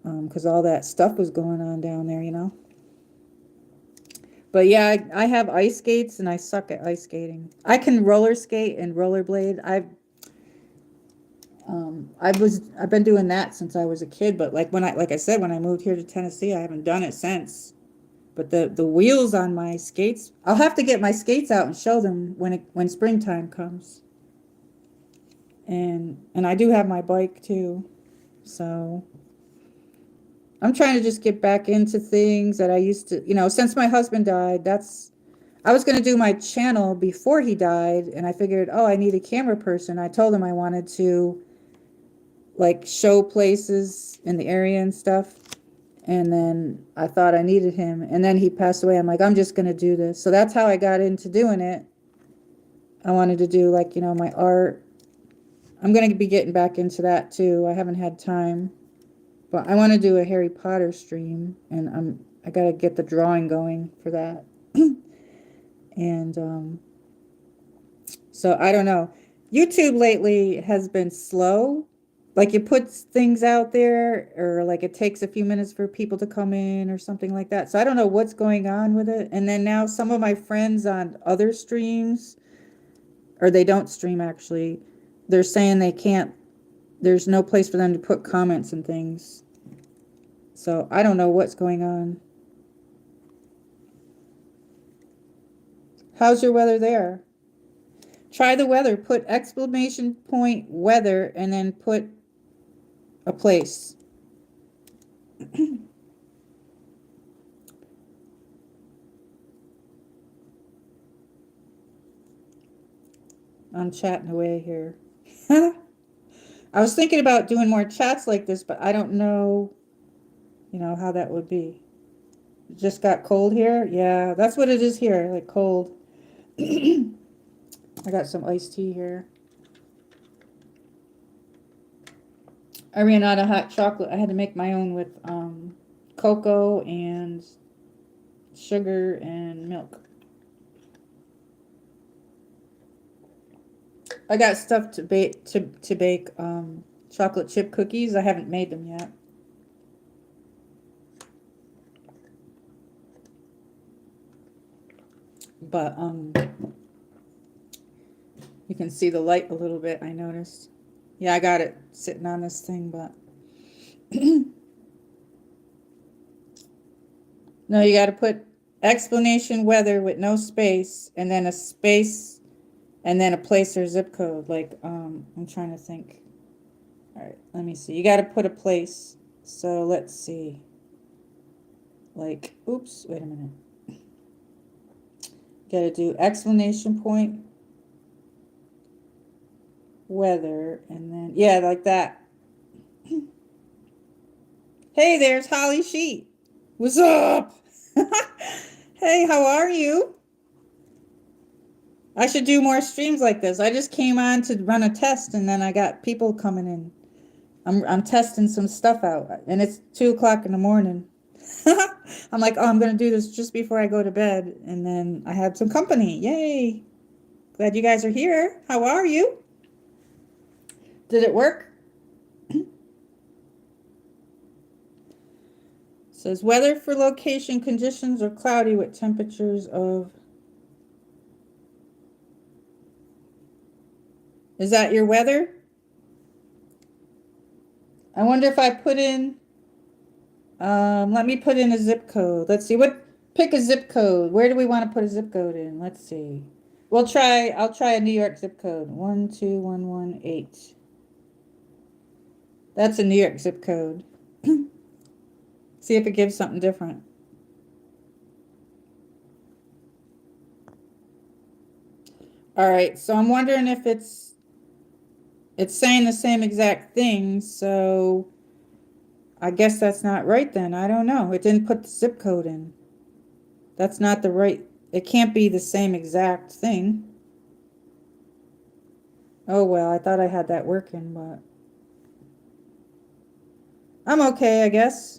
because all that stuff was going on down there. But yeah, I have ice skates and I suck at ice skating. I can roller skate and rollerblade. I've been doing that since I was a kid, but like I said, when I moved here to Tennessee, I haven't done it since. But the wheels on my skates, I'll have to get my skates out and show them when springtime comes. And I do have my bike too. So I'm trying to just get back into things that I used to, since my husband died, I was going to do my channel before he died, and I figured, oh, I need a camera person. I told him I wanted to like show places in the area and stuff. And then I thought I needed him. And then he passed away. I'm like, I'm just going to do this. So that's how I got into doing it. I wanted to do like, my art. I'm going to be getting back into that too. I haven't had time. But I want to do a Harry Potter stream. And I got to get the drawing going for that. And so I don't know. YouTube lately has been slow. Like it puts things out there, or like it takes a few minutes for people to come in or something like that. So I don't know what's going on with it. And then now some of my friends on other streams, or they don't stream actually, they're saying they can't, there's no place for them to put comments and things. So I don't know what's going on. How's your weather there? Try the weather. Put exclamation point weather and then put a place. I'm chatting away here. I was thinking about doing more chats like this, but I don't know, how that would be. It just got cold here. Yeah, that's what it is here, like cold. I got some iced tea here. I ran out of hot chocolate. I had to make my own with cocoa and sugar and milk. I got stuff to bake chocolate chip cookies. I haven't made them yet. But you can see the light a little bit, I noticed. Yeah, I got it sitting on this thing, but no, you got to put explanation weather with no space and then a space and then a place or zip code. Like, I'm trying to think. All right, let me see. You got to put a place. So let's see. Like, oops, wait a minute. Got to do explanation point, weather, and then, yeah, like that. Hey, there's Holly Sheet. What's up? Hey, how are you? I should do more streams like this. I just came on to run a test and then I got people coming in. I'm testing some stuff out and it's 2:00 in the morning. I'm like, oh, I'm going to do this just before I go to bed. And then I had some company. Yay. Glad you guys are here. How are you? Did it work? Says weather for location conditions are cloudy with temperatures of. Is that your weather? I wonder if I put in, let me put in a zip code. Let's see, pick a zip code. Where do we want to put a zip code in? Let's see. I'll try a New York zip code. 12118. That's a New York zip code. See if it gives something different. All right, so I'm wondering if it's saying the same exact thing, so I guess that's not right then. I don't know. It didn't put the zip code in. That's not the right, it can't be the same exact thing. Oh well, I thought I had that working, but I'm okay, I guess.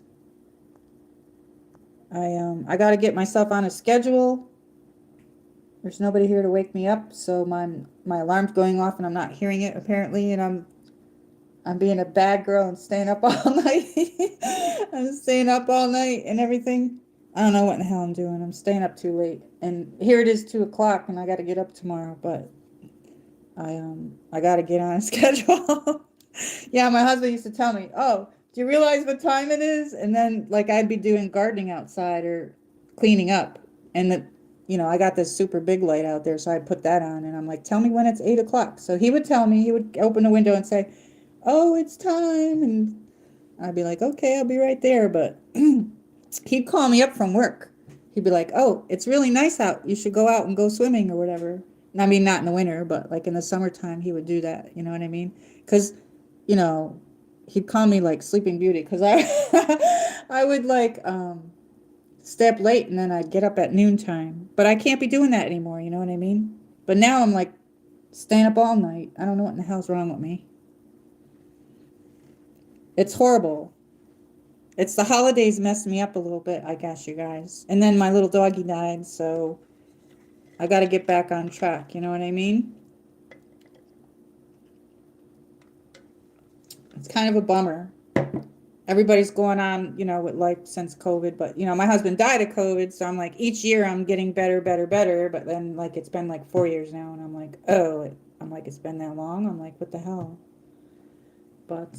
I got to get myself on a schedule. There's nobody here to wake me up, so my alarm's going off and I'm not hearing it apparently, and I'm being a bad girl and staying up all night. I'm staying up all night and everything. I don't know what in the hell I'm doing. I'm staying up too late, and here it is 2:00, and I got to get up tomorrow. But I got to get on a schedule. Yeah, my husband used to tell me, "Oh, do you realize what time it is?" And then like I'd be doing gardening outside or cleaning up, and I got this super big light out there, so I put that on, and I'm like, "Tell me when it's 8:00." So he would tell me. He would open the window and say, "Oh, it's time," and I'd be like, "Okay, I'll be right there." But he'd call me up from work. He'd be like, "Oh, it's really nice out. You should go out and go swimming or whatever." I mean, not in the winter, but like in the summertime, he would do that. You know what I mean? Because, he'd call me like Sleeping Beauty because I would like stay up late and then I'd get up at noontime. But I can't be doing that anymore. You know what I mean? But now I'm like staying up all night. I don't know what in the hell's wrong with me. It's horrible. It's the holidays messed me up a little bit, I guess, you guys. And then my little doggy died, so I got to get back on track. You know what I mean? It's kind of a bummer. Everybody's going on, with life since COVID. But, my husband died of COVID, so I'm like, each year I'm getting better, better, better. But then, like, it's been like 4 years now, and I'm like, oh, it's been that long? I'm like, what the hell? But,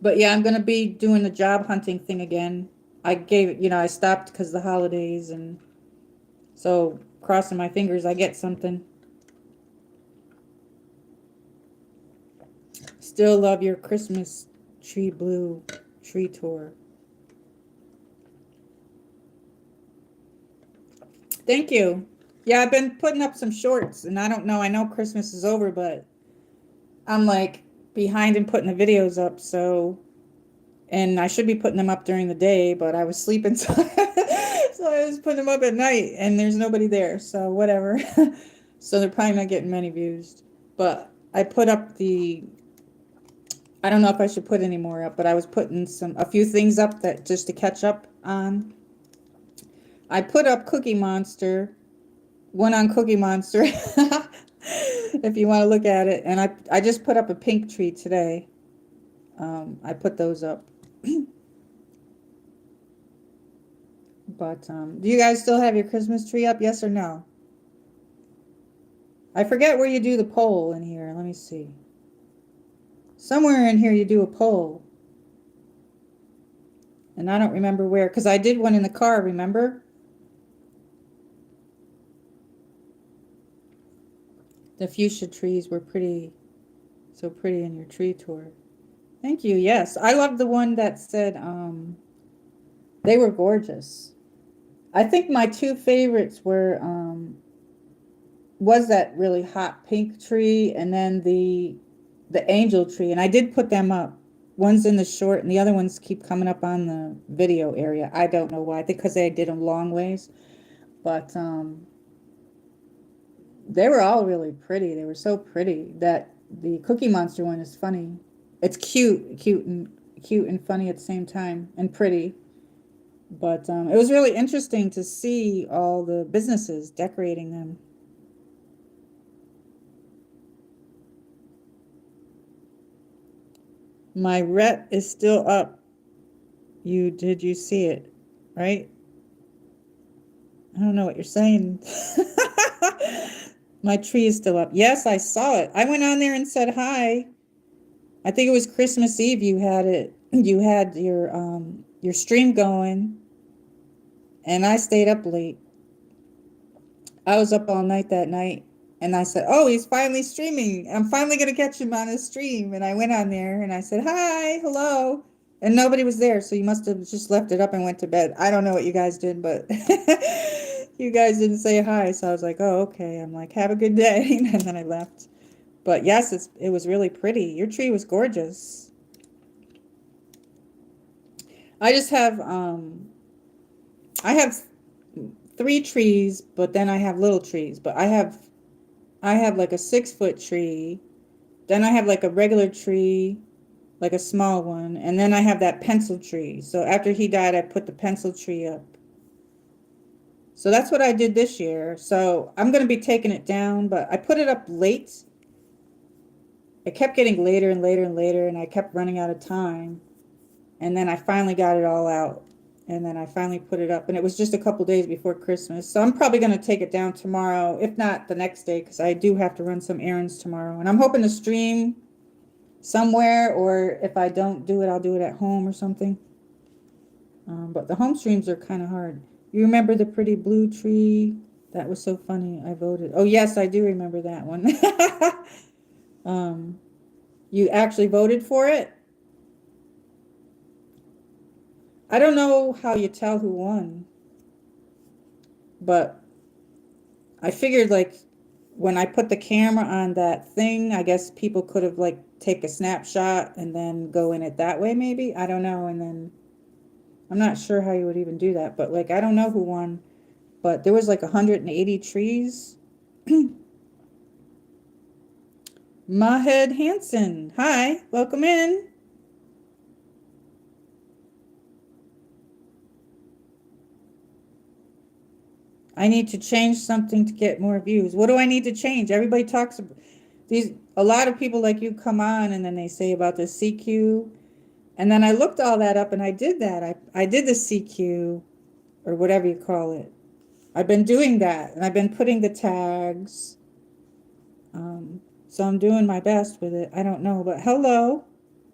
but yeah, I'm going to be doing the job hunting thing again. I stopped because of the holidays, and so crossing my fingers I get something. Still love your Christmas tree blue tree tour. Thank you. Yeah, I've been putting up some shorts, and I don't know. I know Christmas is over, but I'm like behind in putting the videos up, and I should be putting them up during the day, but I was sleeping, so I was putting them up at night, and there's nobody there, so whatever. So they're probably not getting many views. But I I don't know if I should put any more up, but I was putting a few things up that just to catch up on. I put up Cookie Monster, one on Cookie Monster, if you want to look at it. And I just put up a pink tree today. I put those up. But do you guys still have your Christmas tree up? Yes or no? I forget where you do the poll in here. Let me see. Somewhere in here you do a poll. And I don't remember where, because I did one in the car, remember? The fuchsia trees were so pretty in your tree tour. Thank you. Yes, I love the one that said they were gorgeous. I think my two favorites were was that really hot pink tree and then the angel tree, and I did put them up. One's in the short and the other ones keep coming up on the video area. I don't know why. I think because I did them long ways, but they were all really pretty. They were so pretty. That the Cookie Monster one is funny. It's cute and funny at the same time, and pretty. But it was really interesting to see all the businesses decorating them. My rep is still up. Did you see it? Right? I don't know what you're saying. My tree is still up. Yes, I saw it. I went on there and said hi. I think it was Christmas Eve you had it. You had your stream going, and I stayed up late. I was up all night that night, and I said, "Oh, he's finally streaming. I'm finally gonna catch him on his stream." And I went on there and I said, "Hi, hello," and nobody was there. So you must have just left it up and went to bed. I don't know what you guys did, but you guys didn't say hi. So I was like, "Oh, okay." I'm like, "Have a good day," and then I left. But yes, it was really pretty. Your tree was gorgeous. I just have I have 3 trees, but then I have little trees. But I have like a 6-foot tree. Then I have like a regular tree, like a small one, and then I have that pencil tree. So after he died, I put the pencil tree up. So that's what I did this year. So I'm going to be taking it down, but I put it up late. It kept getting later and later and later, and I kept running out of time. And then I finally got it all out. And then I finally put it up, and it was just a couple days before Christmas. So I'm probably going to take it down tomorrow, if not the next day, because I do have to run some errands tomorrow. And I'm hoping to stream somewhere, or if I don't do it, I'll do it at home or something. But the home streams are kind of hard. You remember the pretty blue tree? That was so funny. I voted. Oh, yes, I do remember that one. You actually voted for it? I don't know how you tell who won, but I figured like when I put the camera on that thing, I guess people could have like take a snapshot and then go in it that way, maybe. I don't know. And then I'm not sure how you would even do that, but like I don't know who won, but there was like 180 trees. Mahed Hansen, hi, welcome in. I need to change something to get more views. What do I need to change? Everybody talks about a lot of people like you come on and then they say about the CQ. And then I looked all that up and I did that. I did the CQ or whatever you call it. I've been doing that and I've been putting the tags. So I'm doing my best with it. I don't know, but hello.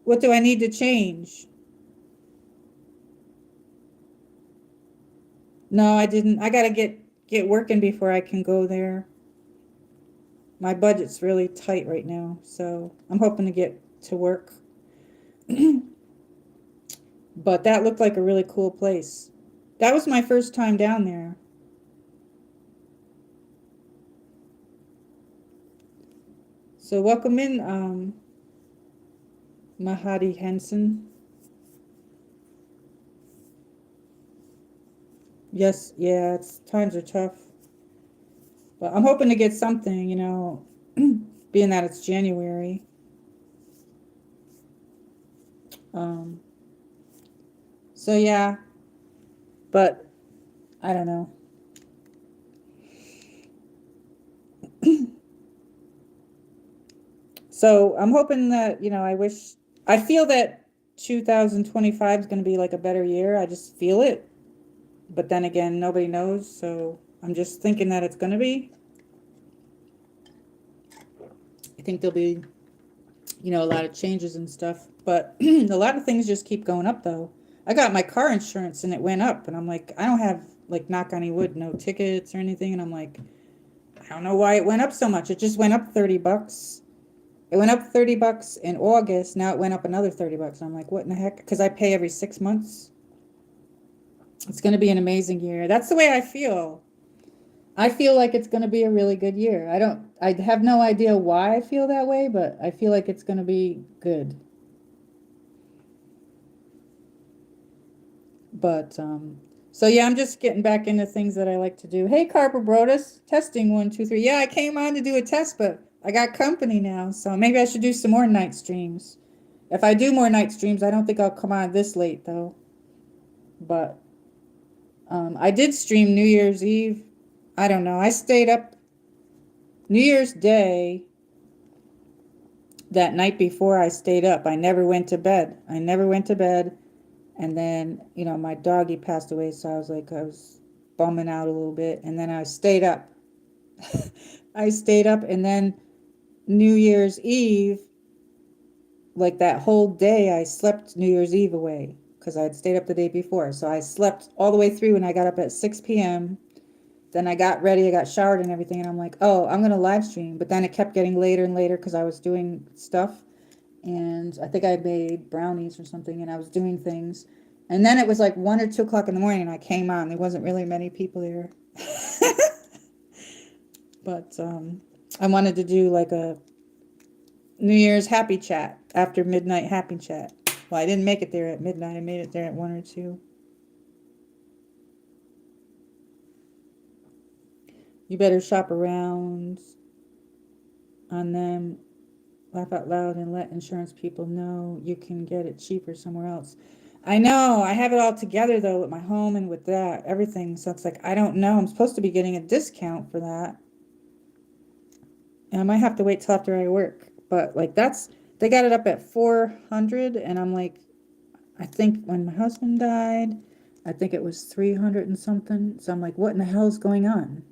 What do I need to change? No, I didn't. I gotta get working before I can go there. My budget's really tight right now, so I'm hoping to get to work. But that looked like a really cool place. That was my first time down there. So welcome in, Mahadi Henson. Yes, yeah, times are tough. But I'm hoping to get something, being that it's January. Um, so yeah, but I don't know. So I'm hoping that, I feel that 2025 is going to be like a better year. I just feel it. But then again, nobody knows. So I'm just thinking that it's going to be. I think there'll be, a lot of changes and stuff. But a lot of things just keep going up though. I got my car insurance and it went up. And I'm like, I don't have, like, knock on any wood, no tickets or anything. And I'm like, I don't know why it went up so much. It just went up $30. It went up $30 in August. Now it went up another $30. I'm like, what in the heck? Because I pay every 6 months. It's going to be an amazing year. That's the way I feel. I feel like it's going to be a really good year. I have no idea why I feel that way, but I feel like it's going to be good. But, so yeah, I'm just getting back into things that I like to do. Hey, Carper Brodus, testing 1, 2, 3. Yeah, I came on to do a test, but I got company now, so maybe I should do some more night streams. If I do more night streams, I don't think I'll come on this late though. But I did stream New Year's Eve. I don't know. I stayed up New Year's Day. That night before, I stayed up. I never went to bed. And then, my doggy passed away, so I was bumming out a little bit. And then I stayed up. I stayed up, and then New Year's Eve, like that whole day, I slept New Year's Eve away because I had stayed up the day before. So I slept all the way through, and I got up at 6 p.m. Then I got ready, I got showered and everything, and I'm like, oh, I'm going to live stream. But then it kept getting later and later because I was doing stuff. And I think I made brownies or something, and I was doing things. And then it was like 1 or 2 o'clock in the morning, and I came on. There wasn't really many people there. But I wanted to do like a New Year's happy chat after midnight happy chat. Well, I didn't make it there at midnight. I made it there at 1 or 2. You better shop around on them, laugh out loud, and let insurance people know you can get it cheaper somewhere else. I know. I have it all together though with my home and with that everything. So it's like I don't know. I'm supposed to be getting a discount for that. And I might have to wait till after I work. But like they got it up at 400, and I'm like, I think when my husband died, I think it was 300 and something. So I'm like, what in the hell is going on?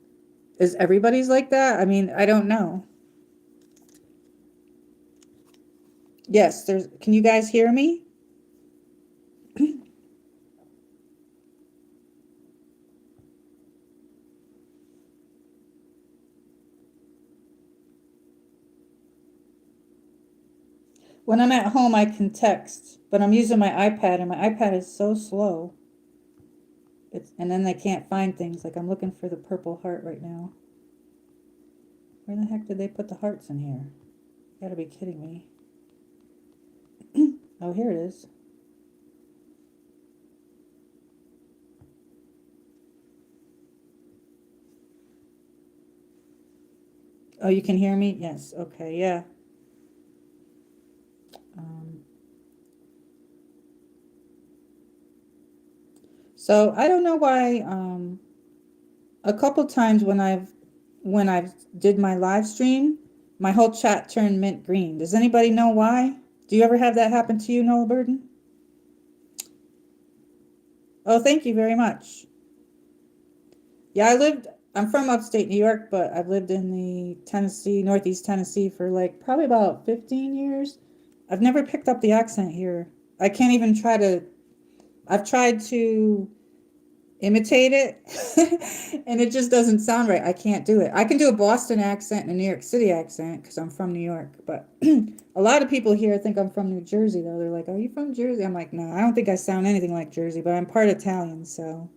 Is everybody's like that? I mean, I don't know. Yes, can you guys hear me? When I'm at home, I can text, but I'm using my iPad, and my iPad is so slow. And then they can't find things. Like I'm looking for the purple heart right now. Where the heck did they put the hearts in here? You gotta be kidding me. Oh, here it is. Oh, you can hear me? Yes. Okay. Yeah. So I don't know why. A couple times when I've did my live stream, my whole chat turned mint green. Does anybody know why? Do you ever have that happen to you, Noel Burden? Oh, thank you very much. Yeah, I'm from upstate New York, but I've lived in the Northeast Tennessee for like probably about 15 years. I've never picked up the accent here. I can't even I've tried to imitate it, and it just doesn't sound right. I can't do it. I can do a Boston accent and a New York City accent because I'm from New York, but a lot of people here think I'm from New Jersey, though. They're like, are you from Jersey? I'm like, no, I don't think I sound anything like Jersey, but I'm part Italian, so.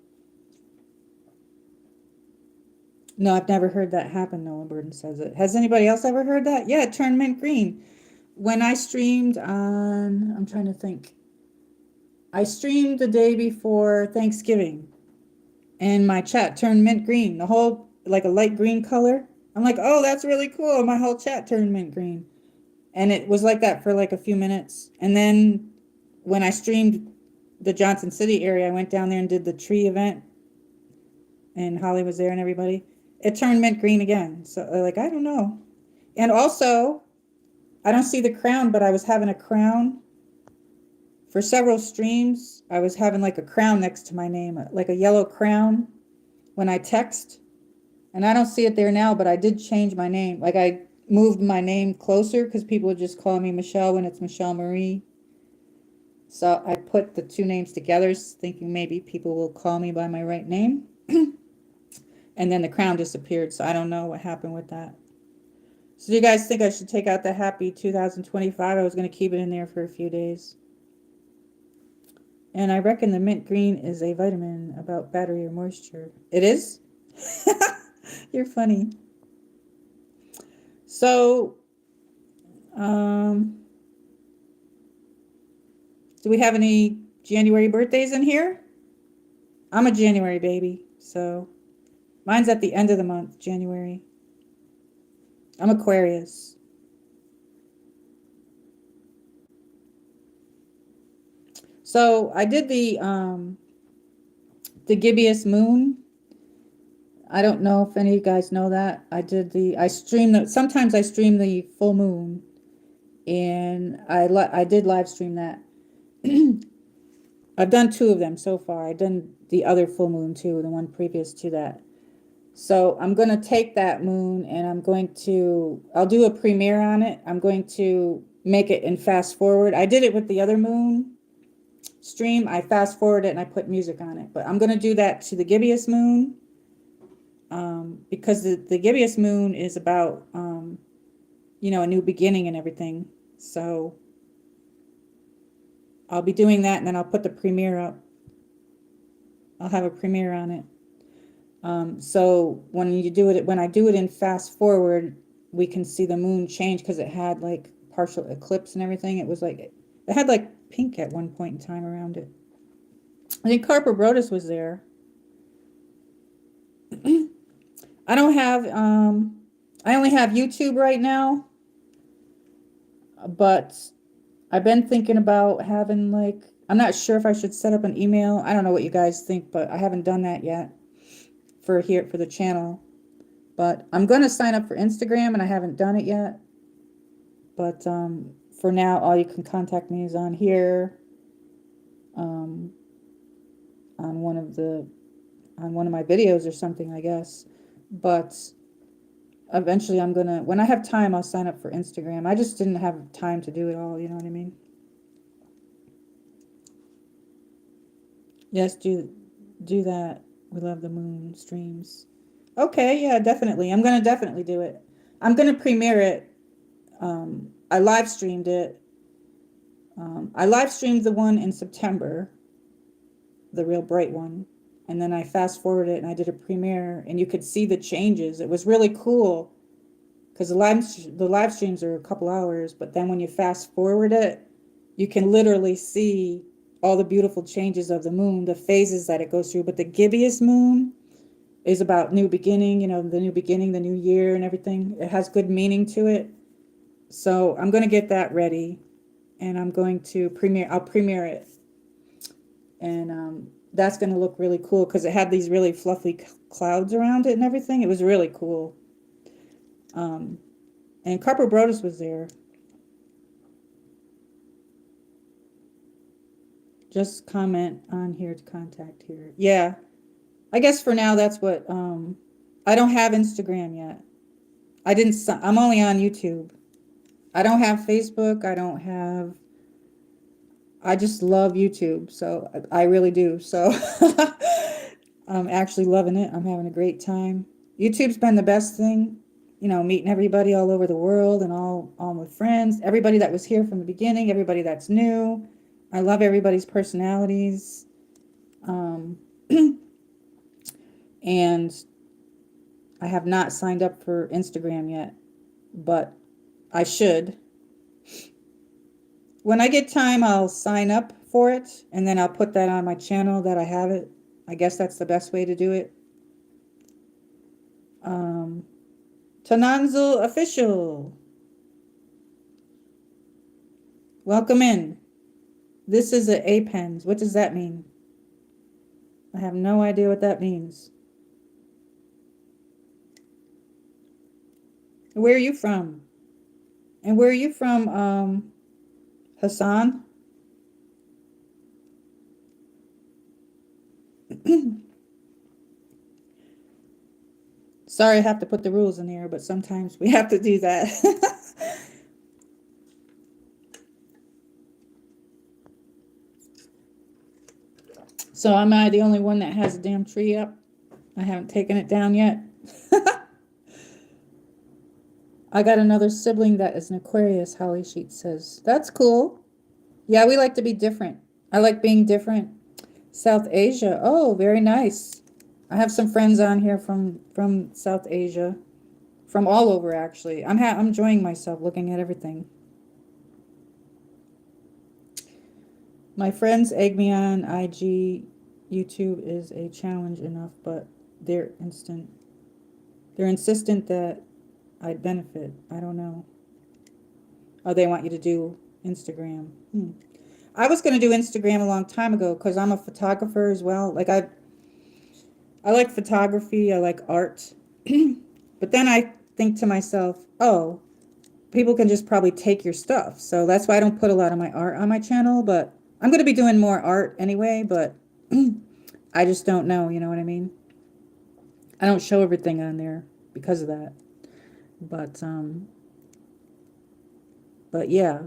No, I've never heard that happen. Noah Burden says it. Has anybody else ever heard that? Yeah, it turned mint green. When I streamed I'm trying to think. I streamed the day before Thanksgiving, and my chat turned mint green. The whole, like a light green color. I'm like, oh, that's really cool. My whole chat turned mint green. And it was like that for like a few minutes. And then when I streamed the Johnson City area, I went down there and did the tree event, and Holly was there and everybody. It turned mint green again. So like, I don't know. And also, I don't see the crown, but I was having a crown for several streams. I was having like a crown next to my name, like a yellow crown when I text. And I don't see it there now, but I did change my name. Like I moved my name closer because people would just call me Michelle when it's Michelle Marie. So I put the two names together thinking maybe people will call me by my right name. And then the crown disappeared. So I don't know what happened with that. So do you guys think I should take out the happy 2025? I was going to keep it in there for a few days. And I reckon the mint green is a vitamin about battery or moisture. It is? You're funny. So, do we have any January birthdays in here? I'm a January baby, so mine's at the end of the month, January. I'm Aquarius. So I did the gibbous moon. I don't know if any of you guys know that. Sometimes I stream the full moon, and I did live stream that. I've done 2 of them so far. I've done the other full moon too, the one previous to that. So I'm going to take that moon and I'll do a premiere on it. I'm going to make it in fast forward. I did it with the other moon stream. I fast forwarded it and I put music on it. But I'm going to do that to the gibbous moon. Because the gibbous moon is about, a new beginning and everything. So I'll be doing that, and then I'll put the premiere up. I'll have a premiere on it. So when I do it in fast forward, we can see the moon change because it had like partial eclipse and everything. It was like, it had like pink at one point in time around it. I think Carper Brodus was there. I don't have, I only have YouTube right now, but I've been thinking about having like, I'm not sure if I should set up an email. I don't know what you guys think, but I haven't done that yet for the channel. But I'm going to sign up for Instagram, and I haven't done it yet. But for now, all you can contact me is on here, on one of my videos or something, I guess. But eventually when I have time, I'll sign up for Instagram. I just didn't have time to do it all, you know what I mean? Yes, do that. We love the moon streams. Okay, yeah, definitely. I'm going to definitely do it. I'm going to premiere it. I live streamed it. I live streamed the one in September, the real bright one. And then I fast forwarded it and I did a premiere, and you could see the changes. It was really cool because the live streams are a couple hours, but then when you fast forward it, you can literally see all the beautiful changes of the moon, the phases that it goes through. But the gibbous moon is about new beginning, the new beginning, the new year and everything. It has good meaning to it. So I'm going to get that ready, and I'm going to I'll premiere it. And that's going to look really cool because it had these really fluffy clouds around it and everything. It was really cool. And Carper Brodus was there. Just comment on here to contact here. Yeah. I guess for now, that's what, I don't have Instagram yet. I'm only on YouTube. I don't have Facebook. I just love YouTube. So I really do. So I'm actually loving it. I'm having a great time. YouTube's been the best thing, meeting everybody all over the world and all my friends, everybody that was here from the beginning, everybody that's new. I love everybody's personalities. And I have not signed up for Instagram yet, but I should. When I get time, I'll sign up for it, and then I'll put that on my channel that I have it. I guess that's the best way to do it. Tananzul Official. Welcome in. This is a pens. What does that mean? I have no idea what that means. Where are you from? And where are you from, Hassan? Sorry, I have to put the rules in here, but sometimes we have to do that. So am I the only one that has a damn tree up? I haven't taken it down yet. I got another sibling that is an Aquarius, Holly Sheet says. That's cool. Yeah, we like to be different. I like being different. South Asia. Oh, very nice. I have some friends on here from South Asia, from all over actually. I'm enjoying myself looking at everything. My friends egg me on IG. YouTube is a challenge enough, but they're insistent that I'd benefit. I don't know. Oh, they want you to do Instagram. I was going to do Instagram a long time ago because I'm a photographer as well. Like I like photography, I like art. But then I think to myself, oh, people can just probably take your stuff. So that's why I don't put a lot of my art on my channel, but I'm going to be doing more art anyway, but I just don't know, you know what I mean? I don't show everything on there because of that. But yeah,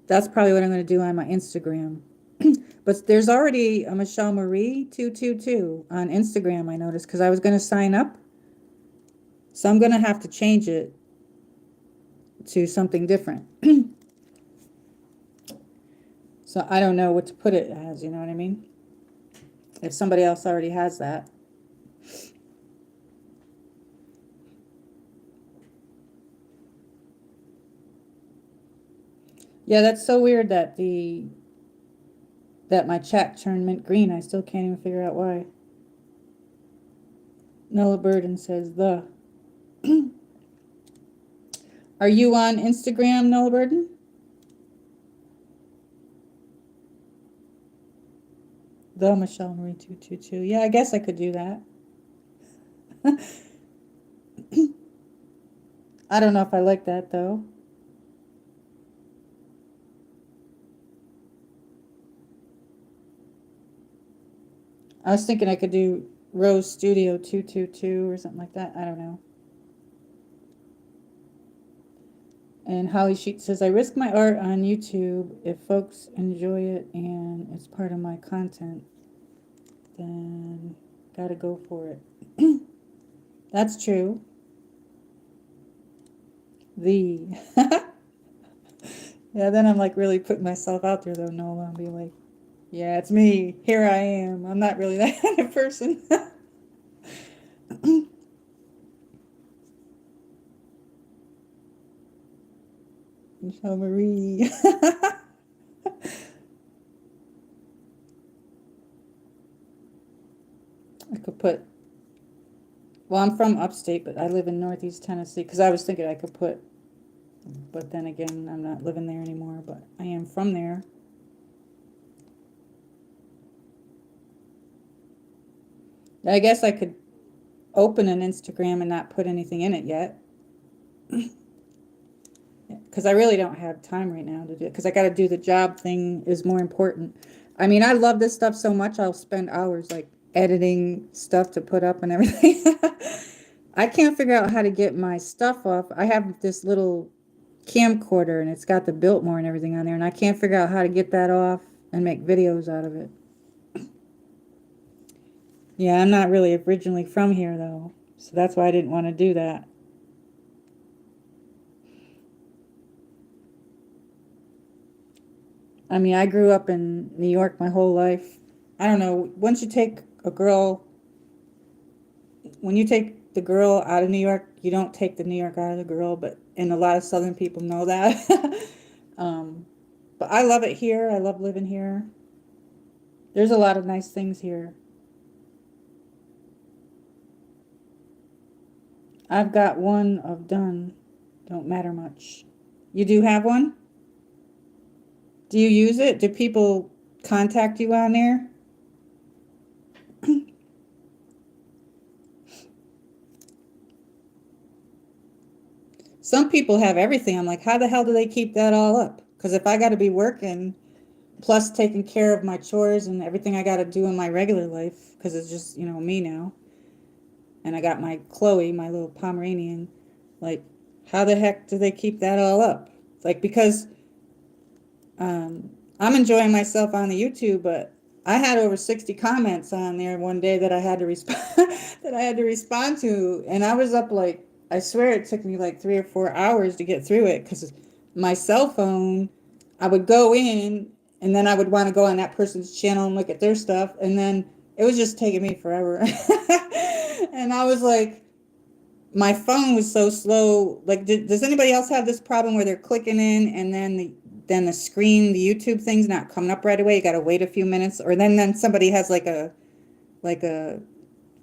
that's probably what I'm going to do on my Instagram. But there's already a Michelle Marie 222 on Instagram, I noticed, because I was going to sign up. So I'm going to have to change it to something different. So I don't know what to put it as, you know what I mean? If somebody else already has that. Yeah, that's so weird that my chat turned mint green. I still can't even figure out why. Noah Burden says the. Are you on Instagram, Noah Burden? The Michelle Marie 222. Yeah, I guess I could do that. I don't know if I like that though. I was thinking I could do Rose Studio 222 or something like that. I don't know. And Holly Sheet says, I risk my art on YouTube. If folks enjoy it and it's part of my content, then gotta go for it. That's true. The Yeah, then I'm like really putting myself out there though, Nola, and be like, yeah, it's me. Here I am. I'm not really that kind of person. Michelle Marie. I could put, well, I'm from upstate, but I live in Northeast Tennessee because I was thinking I could put, but then again, I'm not living there anymore, but I am from there. I guess I could open an Instagram and not put anything in it yet. Because I really don't have time right now to do it. Because I got to do the job thing is more important. I mean, I love this stuff so much. I'll spend hours like editing stuff to put up and everything. I can't figure out how to get my stuff off. I have this little camcorder and it's got the Biltmore and everything on there, and I can't figure out how to get that off and make videos out of it. Yeah, I'm not really originally from here though, so that's why I didn't want to do that. I mean, I grew up in New York my whole life. I don't know, once you take a girl, when you take the girl out of New York, you don't take the New York out of the girl, and a lot of Southern people know that. um, but I love it here. I love living here. There's a lot of nice things here. I've got one of done. Don't matter much. You do have one? Do you use it? Do people contact you on there? Some people have everything. I'm like, how the hell do they keep that all up? Because if I got to be working, plus taking care of my chores and everything I got to do in my regular life, because it's just, me now, and I got my Chloe, my little Pomeranian, like, how the heck do they keep that all up? Like, because I'm enjoying myself on the YouTube, but I had over 60 comments on there one day that I had to respond that I had to respond to, and I was up like, I swear it took me like 3 or 4 hours to get through it because my cell phone, I would go in and then I would want to go on that person's channel and look at their stuff, and then it was just taking me forever. And I was like, my phone was so slow. Like, does anybody else have this problem where they're clicking in and then the screen, the YouTube thing's not coming up right away? You got to wait a few minutes, or then somebody has like a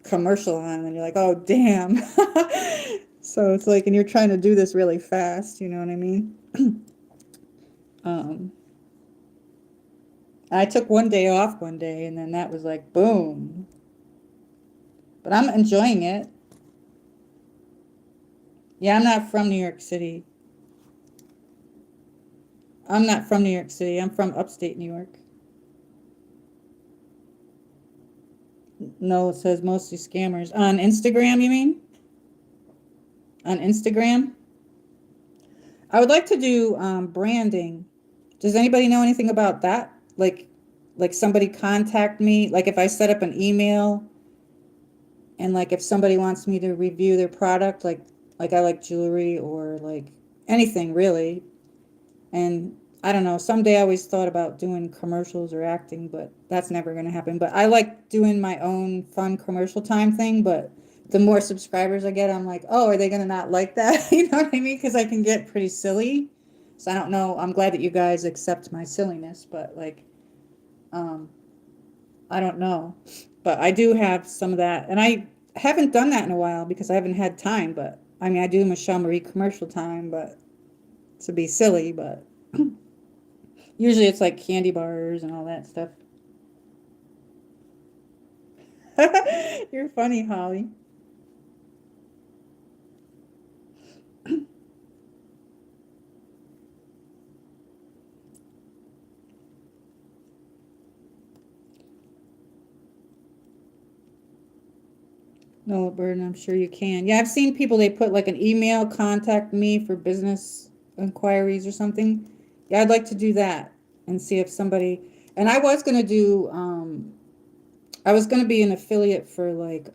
commercial on, and you're like, oh damn. So it's like, and you're trying to do this really fast. You know what I mean? um, I took one day off one day, and then that was like boom. But I'm enjoying it. Yeah, I'm not from New York City. I'm not from New York City. I'm from upstate New York. No, it says mostly scammers. On Instagram, you mean? On Instagram? I would like to do branding. Does anybody know anything about that? Like somebody contact me, like if I set up an email and like if somebody wants me to review their product, like I like jewelry or like anything really. And I don't know, someday I always thought about doing commercials or acting, but that's never going to happen. But I like doing my own fun commercial time thing, but the more subscribers I get, I'm like, oh, are they going to not like that? You know what I mean? Because I can get pretty silly. So I don't know. I'm glad that you guys accept my silliness, but like, um, I don't know. But I do have some of that. And I haven't done that in a while because I haven't had time. But I mean, I do Michelle Marie commercial time, but to be silly, but usually it's like candy bars and all that stuff. You're funny, Holly. No, Burden, I'm sure you can. Yeah, I've seen people, they put like an email, contact me for business inquiries or something. Yeah, I'd like to do that and see if somebody, and I was going to do, I was going to be an affiliate for like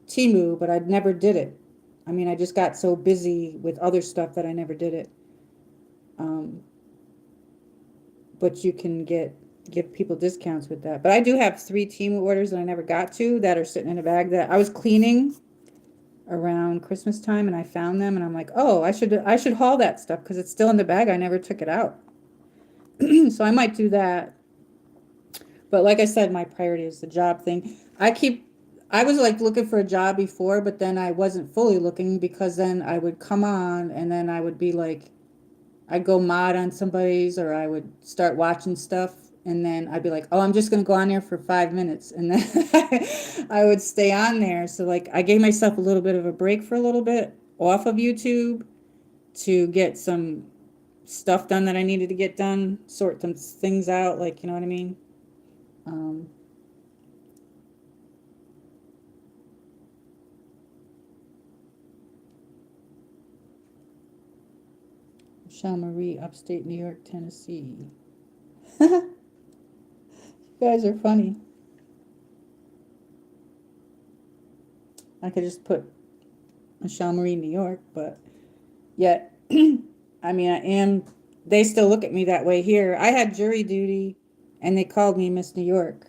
Temu, but I never did it. I mean, I just got so busy with other stuff that I never did it. Um, but you can give people discounts with that. But I do have 3 Temu orders that I never got to that are sitting in a bag that I was cleaning around Christmas time and I found them and I'm like, oh, I should haul that stuff because it's still in the bag. I never took it out. So I might do that. But like I said, my priority is the job thing. I was like looking for a job before, but then I wasn't fully looking because then I would come on and then I would be like, I'd go mod on somebody's or I would start watching stuff and then I'd be like, oh, I'm just going to go on there for 5 minutes. And then I would stay on there. So like I gave myself a little bit of a break for a little bit off of YouTube to get some stuff done that I needed to get done, sort some things out, like, you know what I mean? Um, Michelle Marie, upstate New York, Tennessee. You guys are funny. I could just put Michelle Marie, New York, but yet, I mean, they still look at me that way here. I had jury duty and they called me Miss New York.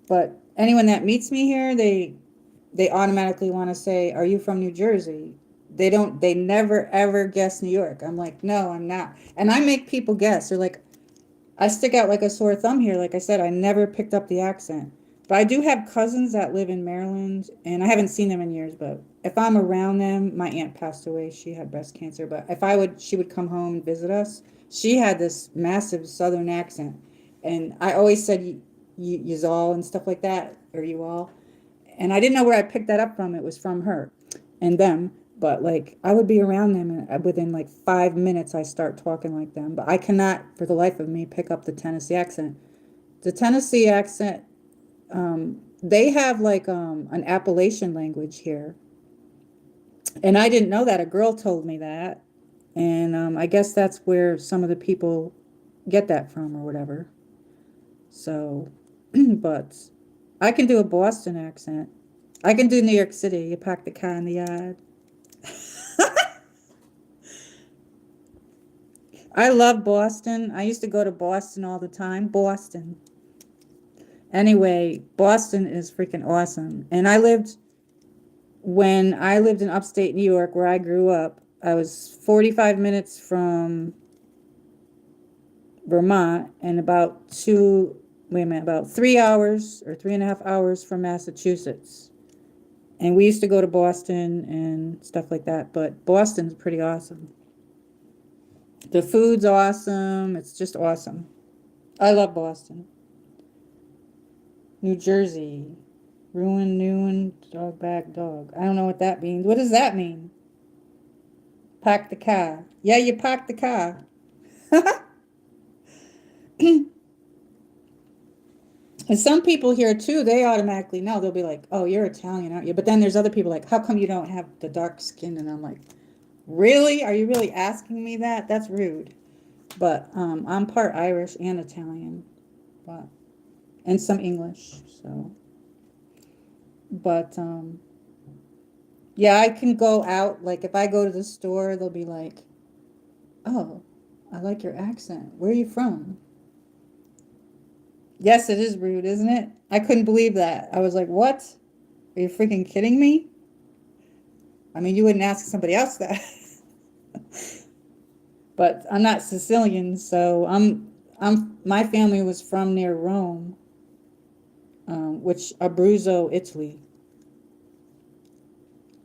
But anyone that meets me here, they automatically want to say, are you from New Jersey? They never ever guess New York. I'm like, no, I'm not. And I make people guess. They're like, I stick out like a sore thumb here. Like I said, I never picked up the accent. But I do have cousins that live in Maryland, and I haven't seen them in years, but if I'm around them, my aunt passed away. She had breast cancer, but if I would, she would come home and visit us. She had this massive Southern accent, and I always said you all and stuff like that, or you all. And I didn't know where I picked that up from. It was from her and them. But like I would be around them, and within like 5 minutes, I start talking like them. But I cannot, for the life of me, pick up the Tennessee accent. The Tennessee accent, they have like an Appalachian language here, and I didn't know that. A girl told me that, and I guess that's where some of the people get that from or whatever. So, but I can do a Boston accent. I can do New York City. You pack the car in the yard. I love Boston. I used to go to Boston all the time. Boston. Anyway, Boston is freaking awesome. And when I lived in upstate New York, where I grew up, I was 45 minutes from Vermont and about 3 hours or 3.5 hours from Massachusetts. And we used to go to Boston and stuff like that. But Boston's pretty awesome. The food's awesome. It's just awesome. I love Boston. New Jersey. Ruin, new, dog bag, dog. I don't know what that means. What does that mean? Pack the car. Yeah, you pack the car. And some people here too, they automatically know. They'll be like, oh, you're Italian, aren't you? But then there's other people like, how come you don't have the dark skin? And I'm like, really? Are you really asking me that? That's rude. But I'm part Irish and Italian, but and some English. So, but yeah, I can go out. Like if I go to the store, they'll be like, oh, I like your accent. Where are you from? Yes, it is rude, isn't it? I couldn't believe that. I was like, what? Are you freaking kidding me? I mean, you wouldn't ask somebody else that. But I'm not Sicilian, so my family was from near Rome, which Abruzzo, Italy.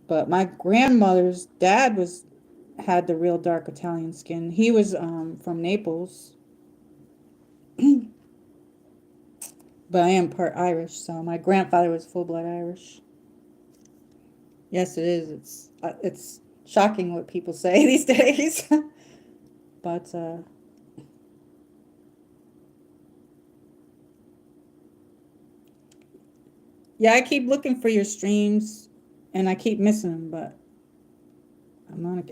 But my grandmother's dad had the real dark Italian skin. He was from Naples, but I am part Irish, so my grandfather was full blood Irish. Yes, it is. It's shocking what people say these days. But yeah, I keep looking for your streams, and I keep missing them. But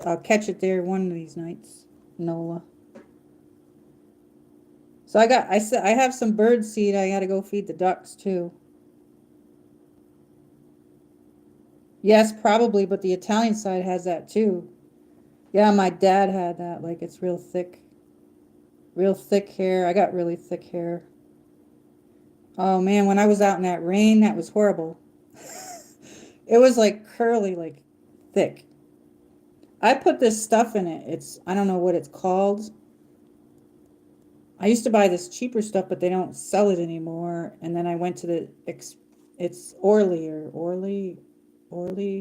I'll catch it there one of these nights, Nola. So I have some bird seed. I gotta go feed the ducks too. Yes, probably, but the Italian side has that too. Yeah, my dad had that. Like it's real thick hair. I got really thick hair. Oh man, when I was out in that rain, that was horrible. It was like curly, like thick. I put this stuff in it. I don't know what it's called. I used to buy this cheaper stuff, but they don't sell it anymore. And then I went to it's Orly,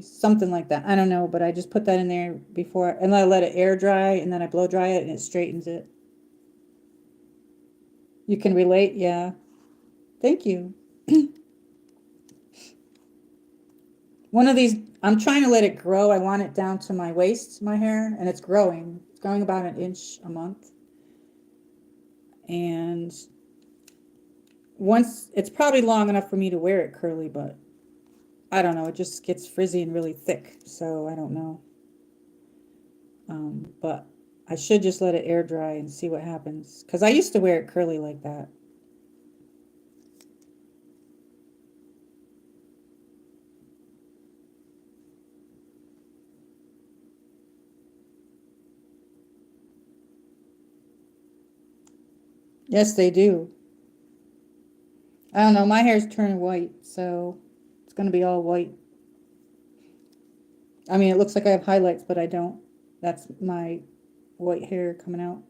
something like that. I don't know, but I just put that in there before, and I let it air dry, and then I blow dry it, and it straightens it. You can relate, yeah. Thank you. One of these, I'm trying to let it grow. I want it down to my waist, my hair, and it's growing. It's growing about an inch a month. And once, it's probably long enough for me to wear it curly, but I don't know. It just gets frizzy and really thick, so I don't know. But I should just let it air dry and see what happens. Because I used to wear it curly like that. Yes, they do. I don't know. My hair's turning white, so it's going to be all white. I mean, it looks like I have highlights, but I don't. That's my white hair coming out.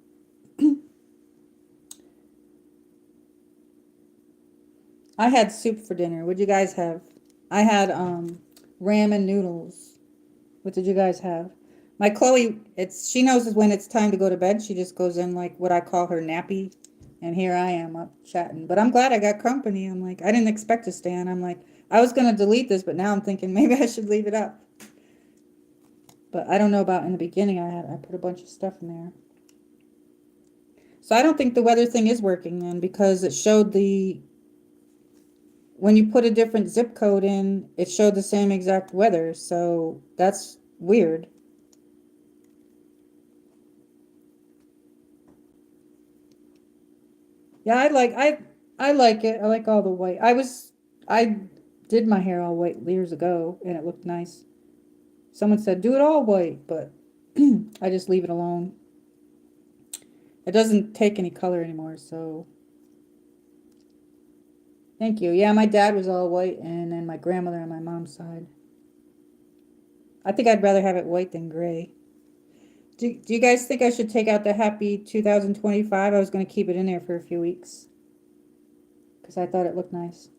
I had soup for dinner. What'd you guys have? I had ramen noodles. What did you guys have? My Chloe, she knows when it's time to go to bed. She just goes in like what I call her nappy. And here I am up chatting. But I'm glad I got company. I'm like, I didn't expect to stay on. I'm like, I was gonna delete this, but now I'm thinking maybe I should leave it up. But I don't know about in the beginning. I put a bunch of stuff in there. So I don't think the weather thing is working then, because it showed when you put a different zip code in, it showed the same exact weather. So that's weird. Yeah, I like it. I like all the white. I did my hair all white years ago and it looked nice. Someone said do it all white, but I just leave it alone. It doesn't take any color anymore, so thank you. Yeah, my dad was all white and then my grandmother on my mom's side. I think I'd rather have it white than gray. Do you guys think I should take out the Happy 2025? I was going to keep it in there for a few weeks because I thought it looked nice.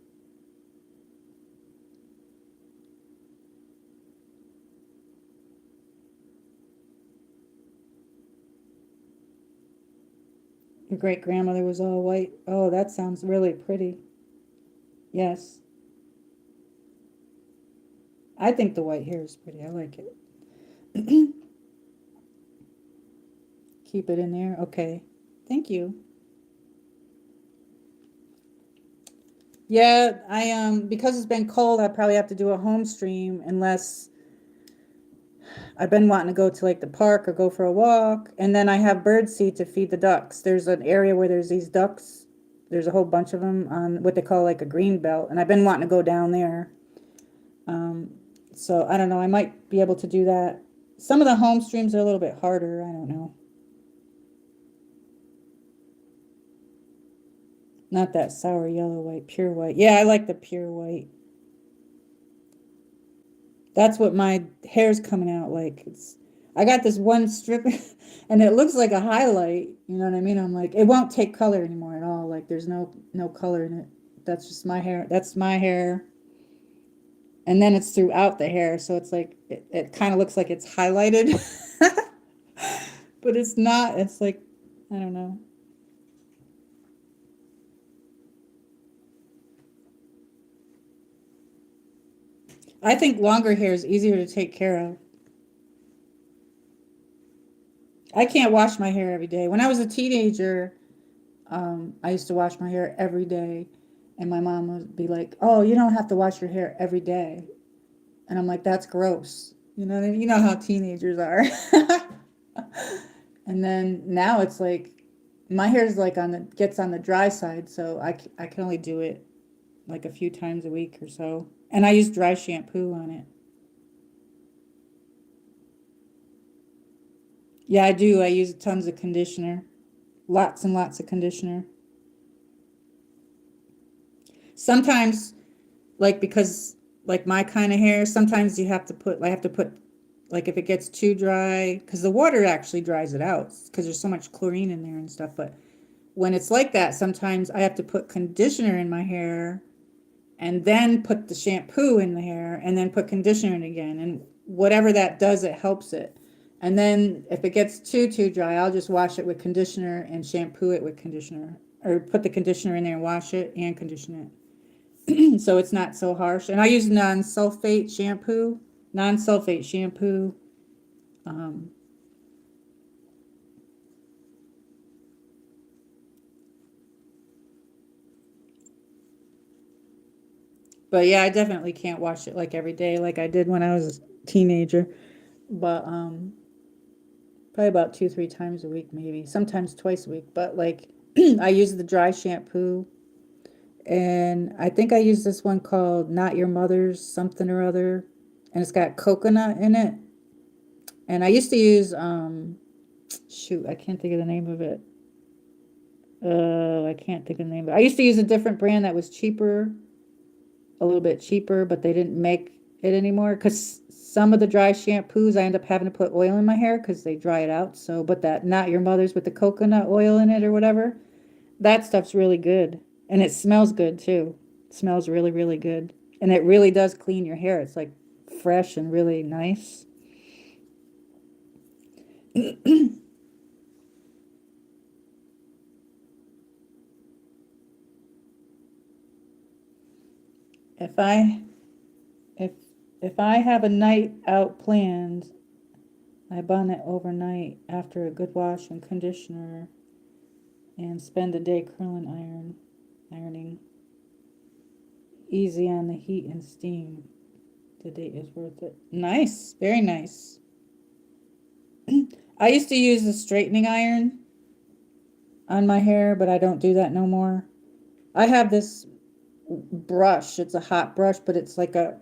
Your great grandmother was all white. Oh, that sounds really pretty. Yes. I think the white hair is pretty. I like it. Keep it in there. Okay. Thank you. Yeah, because it's been cold, I probably have to do a home stream unless I've been wanting to go to like the park or go for a walk. And then I have bird seed to feed the ducks. There's an area where there's these ducks. There's a whole bunch of them on what they call like a green belt. And I've been wanting to go down there. So I don't know. I might be able to do that. Some of the home streams are a little bit harder. I don't know. Not that sour yellow white, pure white. Yeah, I like the pure white. That's what my hair's coming out like. I got this one strip and it looks like a highlight. You know what I mean? I'm like, it won't take color anymore at all. Like there's no color in it. That's just my hair. That's my hair. And then it's throughout the hair, so it's like it kind of looks like it's highlighted. But it's not. It's like, I don't know. I think longer hair is easier to take care of. I can't wash my hair every day. When I was a teenager, I used to wash my hair every day, and my mom would be like, "Oh, you don't have to wash your hair every day," and I'm like, "That's gross." You know what I mean? You know how teenagers are. And then now it's like my hair is like gets on the dry side, so I can only do it like a few times a week or so, and I use dry shampoo on it. Yeah, I do. I use tons of conditioner, lots and lots of conditioner. Sometimes, like because like my kind of hair, sometimes I have to put like if it gets too dry, because the water actually dries it out because there's so much chlorine in there and stuff. But when it's like that, sometimes I have to put conditioner in my hair and then put the shampoo in the hair and then put conditioner in again. And whatever that does, it helps it. And then if it gets too dry, I'll just wash it with conditioner and shampoo it with conditioner, or put the conditioner in there and wash it and condition it. So it's not so harsh. And I use non-sulfate shampoo. Um, but yeah, I definitely can't wash it like every day like I did when I was a teenager. But probably about 2, 3 times a week, maybe sometimes twice a week. But like I use the dry shampoo, and I think I use this one called Not Your Mother's something or other, and it's got coconut in it. And I used to use shoot, I can't think of the name of it. I can't think of the name of it. I used to use a different brand that was cheaper, a little bit cheaper, but they didn't make it anymore because some of the dry shampoos I end up having to put oil in my hair because they dry it out. So, but that Not Your Mother's with the coconut oil in it or whatever, that stuff's really good. And it smells good too. It smells really, really good. And it really does clean your hair. It's like fresh and really nice. If I if if I have a night out planned, I bun it overnight after a good wash and conditioner and spend the day ironing. Easy on the heat and steam. The date is worth it. Nice, very nice. I used to use the straightening iron on my hair, but I don't do that no more. I have this brush. It's a hot brush, but it's like a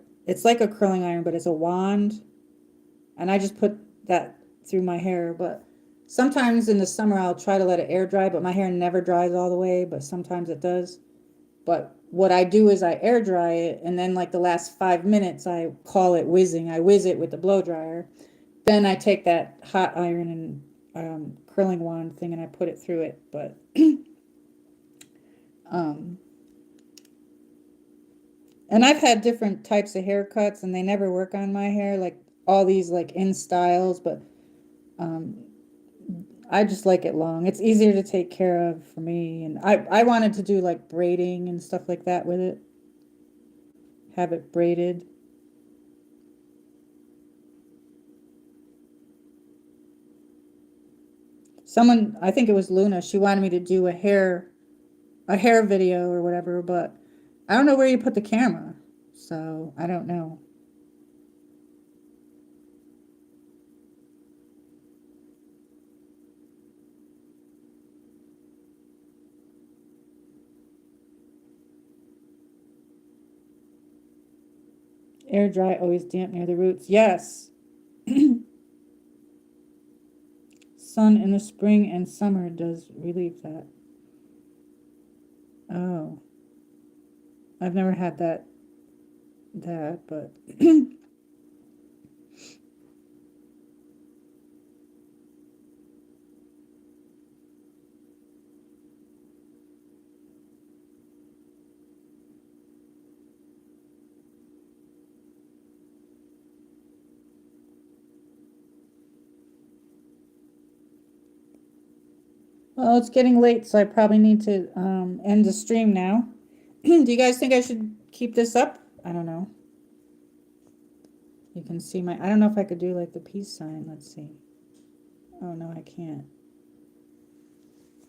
curling iron, but it's a wand. And I just put that through my hair, but sometimes in the summer I'll try to let it air dry, but my hair never dries all the way, but sometimes it does. But what I do is I air dry it, and then like the last 5 minutes, I call it whizzing. I whiz it with the blow dryer. Then I take that hot iron and curling wand thing and I put it through it. But and I've had different types of haircuts, and they never work on my hair, like all these like in styles, but I just like it long. It's easier to take care of for me. And I wanted to do like braiding and stuff like that with it. Have it braided. Someone, I think it was Luna, she wanted me to do a hair video or whatever, but I don't know where you put the camera. So I don't know. Air dry, always damp near the roots. Yes. Sun in the spring and summer does relieve that. Oh. I've never had that, but well, it's getting late, so I probably need to end the stream now. Do you guys think I should keep this up? I don't know. You can see I don't know if I could do like the peace sign. Let's see. Oh, no, I can't.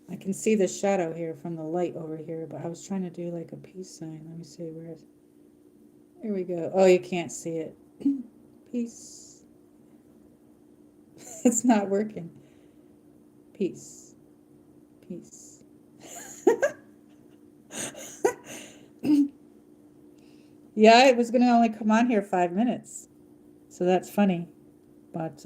I can see the shadow here from the light over here, but I was trying to do like a peace sign. Let me see where it's. Here we go. Oh, you can't see it. Peace. It's not working. Peace. Peace. Yeah, it was going to only come on here 5 minutes. So that's funny. But,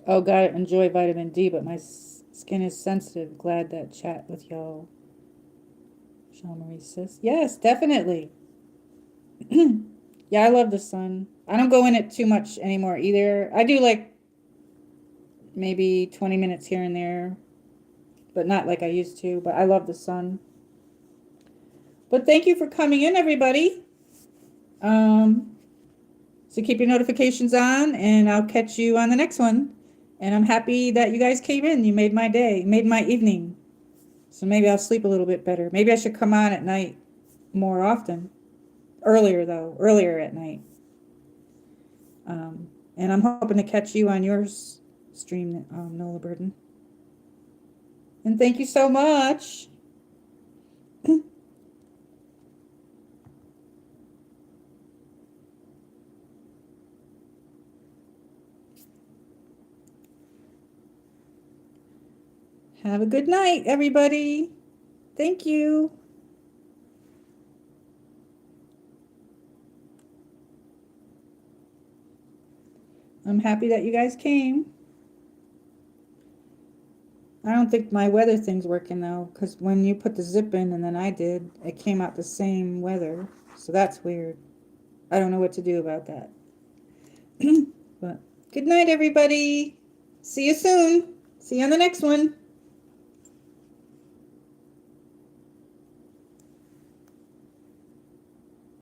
oh, gotta enjoy vitamin D, but my skin is sensitive. Glad that chat with y'all. Jean-Marie says, yes, definitely. Yeah, I love the sun. I don't go in it too much anymore either. I do like maybe 20 minutes here and there, but not like I used to. But I love the sun. But thank you for coming in, everybody. So keep your notifications on, and I'll catch you on the next one. And I'm happy that you guys came in. You made my day, made my evening. So maybe I'll sleep a little bit better. Maybe I should come on at night more often. Earlier, though. Earlier at night. And I'm hoping to catch you on your stream, Nola Burden. And thank you so much. Have a good night, everybody. Thank you. I'm happy that you guys came. I don't think my weather thing's working though, because when you put the zip in and then I did, it came out the same weather. So that's weird. I don't know what to do about that. But good night, everybody. See you soon. See you on the next one.